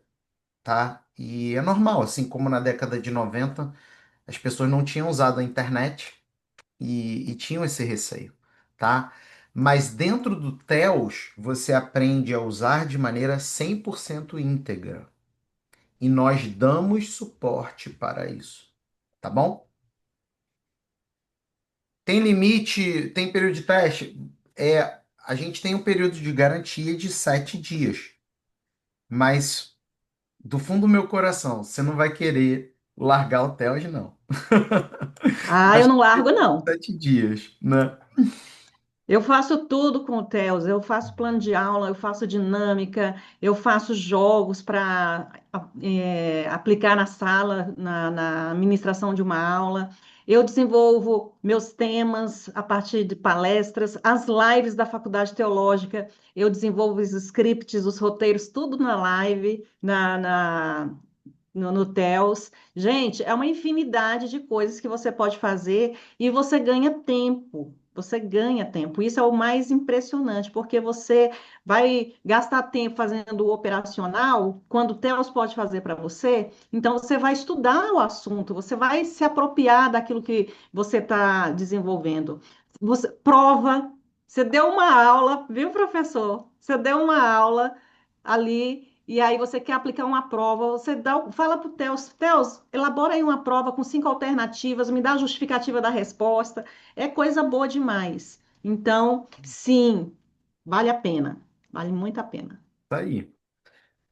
tá? E é normal, assim como na década de 90 as pessoas não tinham usado a internet e tinham esse receio, tá? Mas dentro do TELS, você aprende a usar de maneira 100% íntegra. E nós damos suporte para isso, tá bom? Tem limite, tem período de teste? A gente tem um período de garantia de 7 dias, mas do fundo do meu coração, você não vai querer largar o TELS, não. Ah, Mas eu não largo, não. 7 dias, né? Eu faço tudo com o TELS, eu faço plano de aula, eu faço dinâmica, eu faço jogos para aplicar na sala, na administração de uma aula. Eu desenvolvo meus temas a partir de palestras, as lives da Faculdade Teológica, eu desenvolvo os scripts, os roteiros, tudo na live, no TELS. Gente, é uma infinidade de coisas que você pode fazer e você ganha tempo. Você ganha tempo. Isso é o mais impressionante, porque você vai gastar tempo fazendo o operacional, quando o TELS pode fazer para você. Então, você vai estudar o assunto, você vai se apropriar daquilo que você está desenvolvendo. Você prova. Você deu uma aula, viu, professor? Você deu uma aula ali e aí você quer aplicar uma prova, você fala para o Theus, Theus, elabora aí uma prova com 5 alternativas, me dá a justificativa da resposta. É coisa boa demais. Então, sim, vale a pena. Vale muito a pena. Tá aí.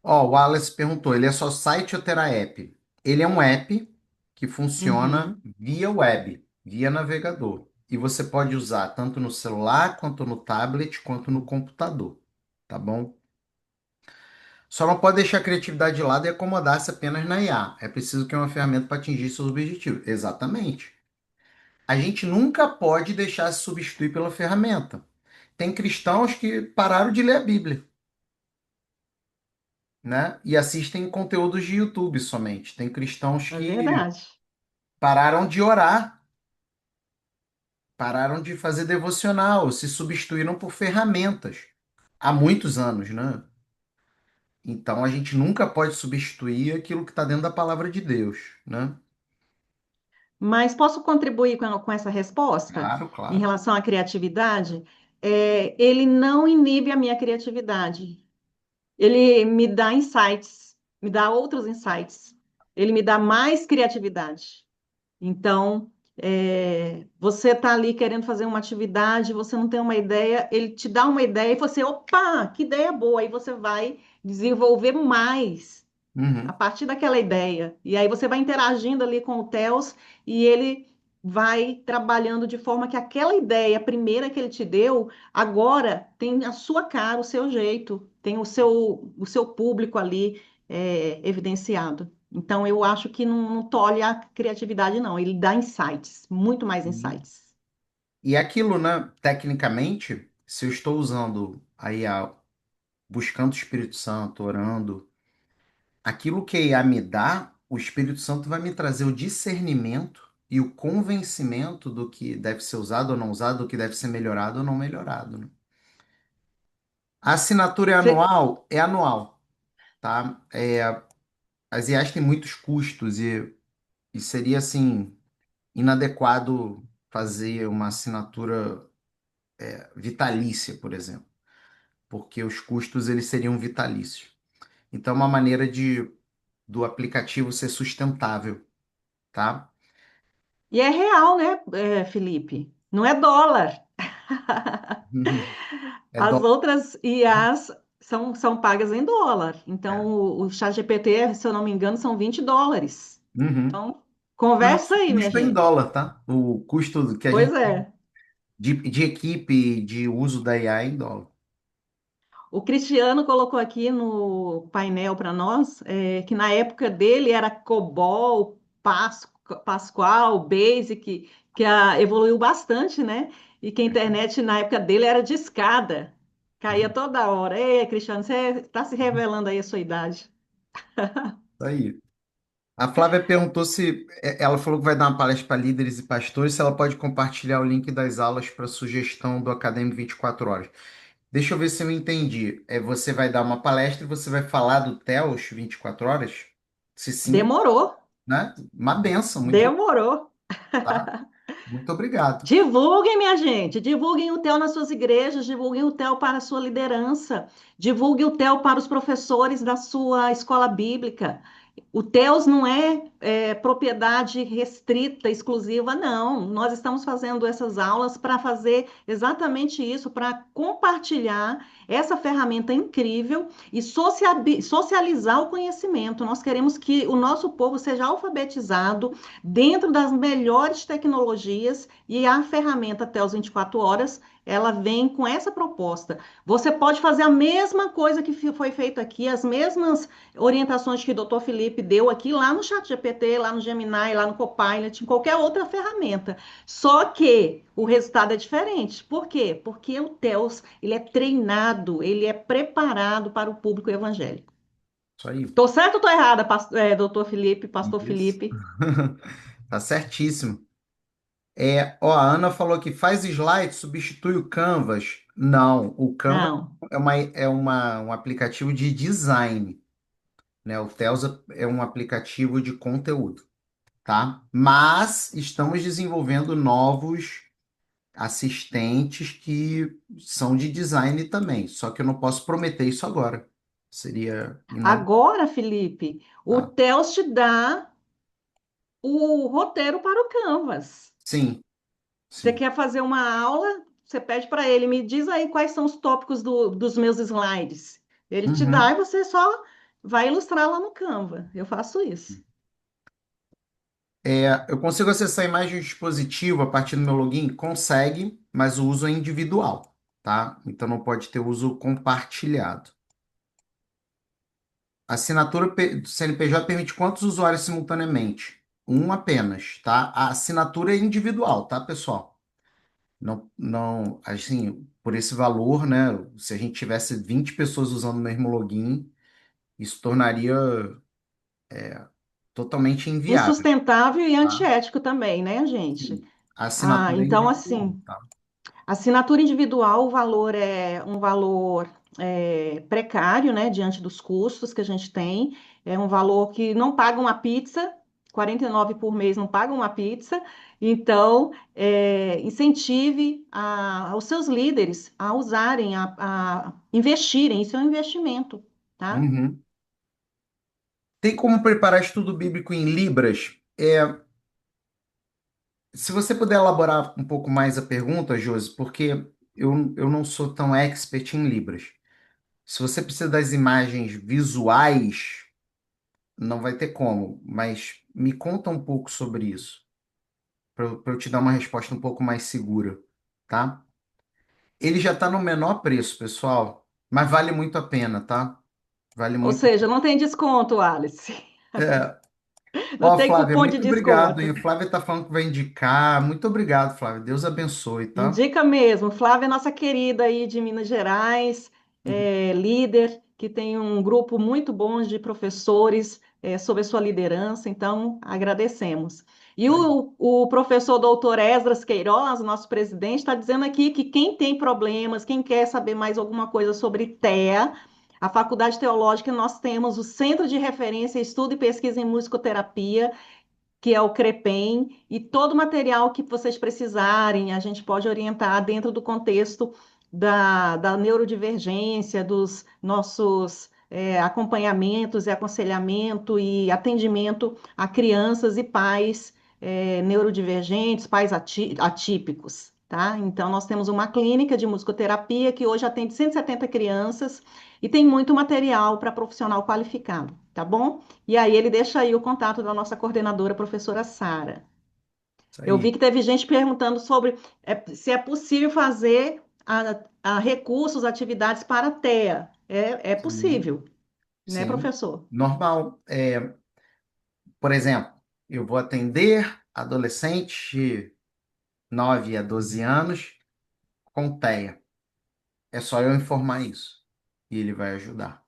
Ó, o Wallace perguntou, ele é só site ou terá app? Ele é um app que funciona Uhum. via web, via navegador. E você pode usar tanto no celular, quanto no tablet, quanto no computador. Tá bom? Só não pode deixar a criatividade de lado e acomodar-se apenas na IA. É preciso que uma ferramenta para atingir seus objetivos. Exatamente. A gente nunca pode deixar se substituir pela ferramenta. Tem cristãos que pararam de ler a Bíblia, né? E assistem conteúdos de YouTube somente. Tem cristãos É que verdade. pararam de orar, pararam de fazer devocional, se substituíram por ferramentas há muitos anos, né? Então a gente nunca pode substituir aquilo que está dentro da palavra de Deus, né? Mas posso contribuir com essa resposta Claro, em claro. relação à criatividade? Ele não inibe a minha criatividade. Ele me dá insights, me dá outros insights. Ele me dá mais criatividade. Então, você está ali querendo fazer uma atividade, você não tem uma ideia, ele te dá uma ideia e você, opa, que ideia boa! Aí você vai desenvolver mais a Uhum. partir daquela ideia. E aí você vai interagindo ali com o Theos e ele vai trabalhando de forma que aquela ideia primeira que ele te deu, agora tem a sua cara, o seu jeito, tem o seu público ali evidenciado. Então, eu acho que não tolhe a criatividade, não. Ele dá insights, muito mais insights. E aquilo, né? Tecnicamente, se eu estou usando aí buscando o Espírito Santo, orando, aquilo que a IA me dá, o Espírito Santo vai me trazer o discernimento e o convencimento do que deve ser usado ou não usado, do que deve ser melhorado ou não melhorado, né? A assinatura é Você- anual? É anual, tá? As IAs têm muitos custos e seria, assim, inadequado fazer uma assinatura vitalícia, por exemplo, porque os custos eles seriam vitalícios. Então, é uma maneira do aplicativo ser sustentável, tá? E é real, né, Felipe? Não é dólar. É As dó. outras IAs são pagas em dólar. Então, É. o ChatGPT, se eu não me engano, são US$ 20. Uhum. Então, Não, conversa isso aí, minha custa em gente. dólar, tá? O custo que a Pois gente tem é. de equipe de uso da IA é em dólar. O Cristiano colocou aqui no painel para nós que na época dele era COBOL, Pascal, Basic, que evoluiu bastante, né? E que a internet na época dele era de escada, caía toda hora. Ei, Cristiano, você está se revelando aí a sua idade. Tá aí. A Flávia perguntou se ela falou que vai dar uma palestra para líderes e pastores, se ela pode compartilhar o link das aulas para sugestão do Acadêmico 24 horas. Deixa eu ver se eu entendi. Você vai dar uma palestra e você vai falar do TELS 24 horas? Se sim, Demorou, né? Uma benção, muito, demorou. tá? Muito obrigado. Divulguem, minha gente, divulguem o TEL nas suas igrejas, divulguem o TEL para a sua liderança, divulguem o TEL para os professores da sua escola bíblica. O TEUS não é propriedade restrita, exclusiva, não. Nós estamos fazendo essas aulas para fazer exatamente isso, para compartilhar essa ferramenta incrível e socializar o conhecimento. Nós queremos que o nosso povo seja alfabetizado dentro das melhores tecnologias e a ferramenta TELS 24 horas ela vem com essa proposta. Você pode fazer a mesma coisa que foi feito aqui, as mesmas orientações que o Dr. Felipe deu aqui lá no ChatGPT, lá no Gemini, lá no Copilot, em qualquer outra ferramenta. Só que o resultado é diferente. Por quê? Porque o TELS, ele é treinado, ele é preparado para o público evangélico. Isso aí. Tô certo ou tô errada, doutor Felipe, pastor Isso. Felipe? Tá certíssimo. Ó, a Ana falou que faz slide, substitui o Canvas. Não, o Canvas Não. um aplicativo de design, né? O Telsa é um aplicativo de conteúdo, tá? Mas estamos desenvolvendo novos assistentes que são de design também, só que eu não posso prometer isso agora. Seria inadequado, Agora, Felipe, o tá? TELS te dá o roteiro para o Canvas. Sim, Você sim. quer fazer uma aula, você pede para ele, me diz aí quais são os tópicos dos meus slides. Ele te dá Uhum. e você só vai ilustrar lá no Canva. Eu faço isso. Eu consigo acessar a imagem do dispositivo a partir do meu login? Consegue, mas o uso é individual, tá? Então não pode ter uso compartilhado. A assinatura do CNPJ permite quantos usuários simultaneamente? Um apenas, tá? A assinatura é individual, tá, pessoal? Não, não, assim, por esse valor, né? Se a gente tivesse 20 pessoas usando o mesmo login, isso tornaria totalmente inviável, Insustentável e tá? antiético também, né, gente? Sim. A Ah, assinatura é então, individual, assim, tá? assinatura individual, o valor é um valor precário, né, diante dos custos que a gente tem. É um valor que não paga uma pizza, 49 por mês não paga uma pizza. Então, incentive os seus líderes a usarem, a investirem. Isso é um investimento, tá? Uhum. Tem como preparar estudo bíblico em Libras? Se você puder elaborar um pouco mais a pergunta, Josi, porque eu não sou tão expert em Libras. Se você precisa das imagens visuais, não vai ter como, mas me conta um pouco sobre isso, para eu te dar uma resposta um pouco mais segura, tá? Ele já está no menor preço, pessoal, mas vale muito a pena, tá? Vale Ou muito. seja, não tem desconto, Alice. É, Não ó, tem Flávia, cupom de muito obrigado, desconto. hein? Flávia tá falando que vai indicar. Muito obrigado, Flávia. Deus abençoe, tá? Indica mesmo. Flávia é nossa querida aí de Minas Gerais, líder, que tem um grupo muito bom de professores sob a sua liderança, então agradecemos. E o professor doutor Esdras Queiroz, nosso presidente, está dizendo aqui que quem tem problemas, quem quer saber mais alguma coisa sobre TEA, a Faculdade Teológica, nós temos o Centro de Referência, Estudo e Pesquisa em Musicoterapia, que é o CREPEM, e todo o material que vocês precisarem, a gente pode orientar dentro do contexto da neurodivergência, dos nossos acompanhamentos e aconselhamento e atendimento a crianças e pais neurodivergentes, pais atípicos. Tá? Então, nós temos uma clínica de musicoterapia que hoje atende 170 crianças e tem muito material para profissional qualificado, tá bom? E aí ele deixa aí o contato da nossa coordenadora, professora Sara. Isso Eu aí. vi que teve gente perguntando sobre se é possível fazer a recursos, atividades para a TEA. É Sim, possível, né, sim. professor? Normal. Por exemplo, eu vou atender adolescente de 9 a 12 anos com TEA. É só eu informar isso. E ele vai ajudar.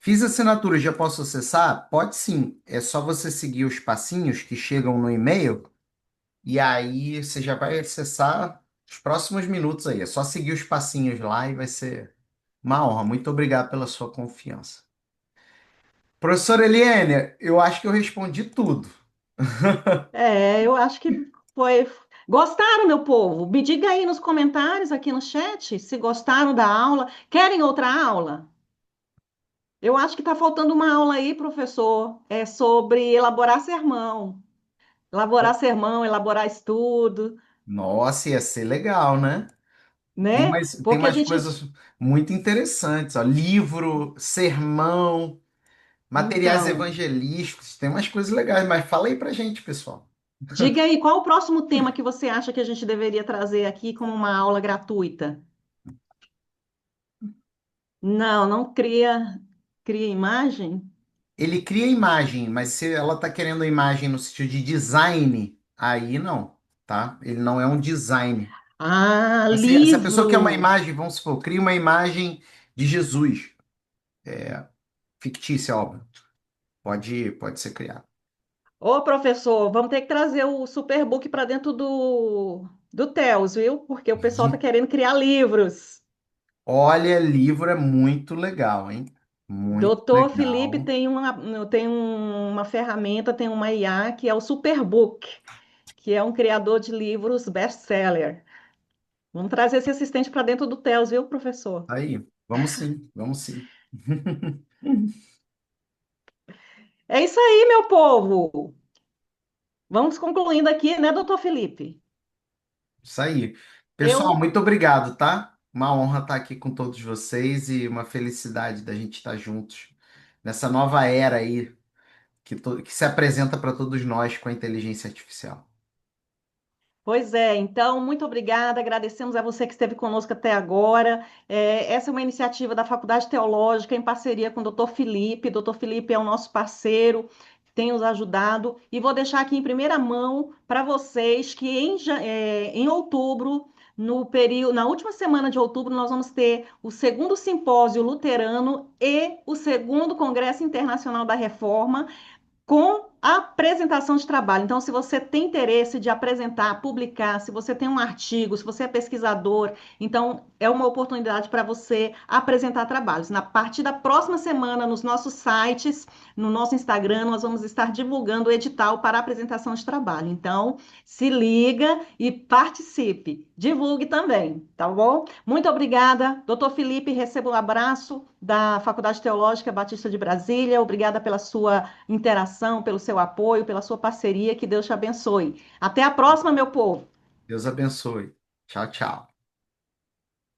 Fiz assinatura, já posso acessar? Pode sim. É só você seguir os passinhos que chegam no e-mail e aí você já vai acessar os próximos minutos aí. É só seguir os passinhos lá e vai ser uma honra. Muito obrigado pela sua confiança. Professora Eliane, eu acho que eu respondi tudo. Eu acho que foi. Gostaram, meu povo? Me diga aí nos comentários, aqui no chat, se gostaram da aula. Querem outra aula? Eu acho que está faltando uma aula aí, professor, sobre elaborar sermão. Elaborar sermão, elaborar estudo, Nossa, ia ser legal, né? né? Tem Porque a umas gente. coisas muito interessantes, ó. Livro, sermão, materiais Então, evangelísticos, tem umas coisas legais, mas fala aí pra gente, pessoal. Diga aí, qual o próximo tema que você acha que a gente deveria trazer aqui como uma aula gratuita? Não, não cria imagem? Ele cria imagem, mas se ela está querendo a imagem no sentido de design, aí não, tá? Ele não é um design. Ah, Mas se a pessoa quer uma livros. imagem, vamos supor, cria uma imagem de Jesus, fictícia, óbvio. Pode ser criada. Ô, professor, vamos ter que trazer o Superbook para dentro do TELS, viu? Porque o pessoal está querendo criar livros. Olha, livro é muito legal, hein? Muito Doutor Felipe legal. tem uma ferramenta, tem uma IA que é o Superbook, que é um criador de livros best-seller. Vamos trazer esse assistente para dentro do TELS, viu, professor? Aí, vamos sim, vamos sim. É isso aí, meu povo. Vamos concluindo aqui, né, doutor Felipe? Isso aí. Pessoal, Eu, muito obrigado, tá? Uma honra estar aqui com todos vocês e uma felicidade da gente estar juntos nessa nova era aí que se apresenta para todos nós com a inteligência artificial. Pois é, então, muito obrigada. Agradecemos a você que esteve conosco até agora. Essa é uma iniciativa da Faculdade Teológica em parceria com o Dr. Felipe. Dr. Felipe é o nosso parceiro, tem nos ajudado. E vou deixar aqui em primeira mão para vocês que em outubro, no período, na última semana de outubro, nós vamos ter o segundo simpósio luterano e o segundo Congresso Internacional da Reforma com a apresentação de trabalho. Então, se você tem interesse de apresentar, publicar, se você tem um artigo, se você é pesquisador, então é uma oportunidade para você apresentar trabalhos. Na partir da próxima semana, nos nossos sites, no nosso Instagram, nós vamos estar divulgando o edital para apresentação de trabalho. Então, se liga e participe. Divulgue também, tá bom? Muito obrigada, doutor Felipe. Receba um abraço da Faculdade Teológica Batista de Brasília. Obrigada pela sua interação, pelo seu apoio, pela sua parceria. Que Deus te abençoe. Até a próxima, meu povo. Deus abençoe. Tchau, tchau.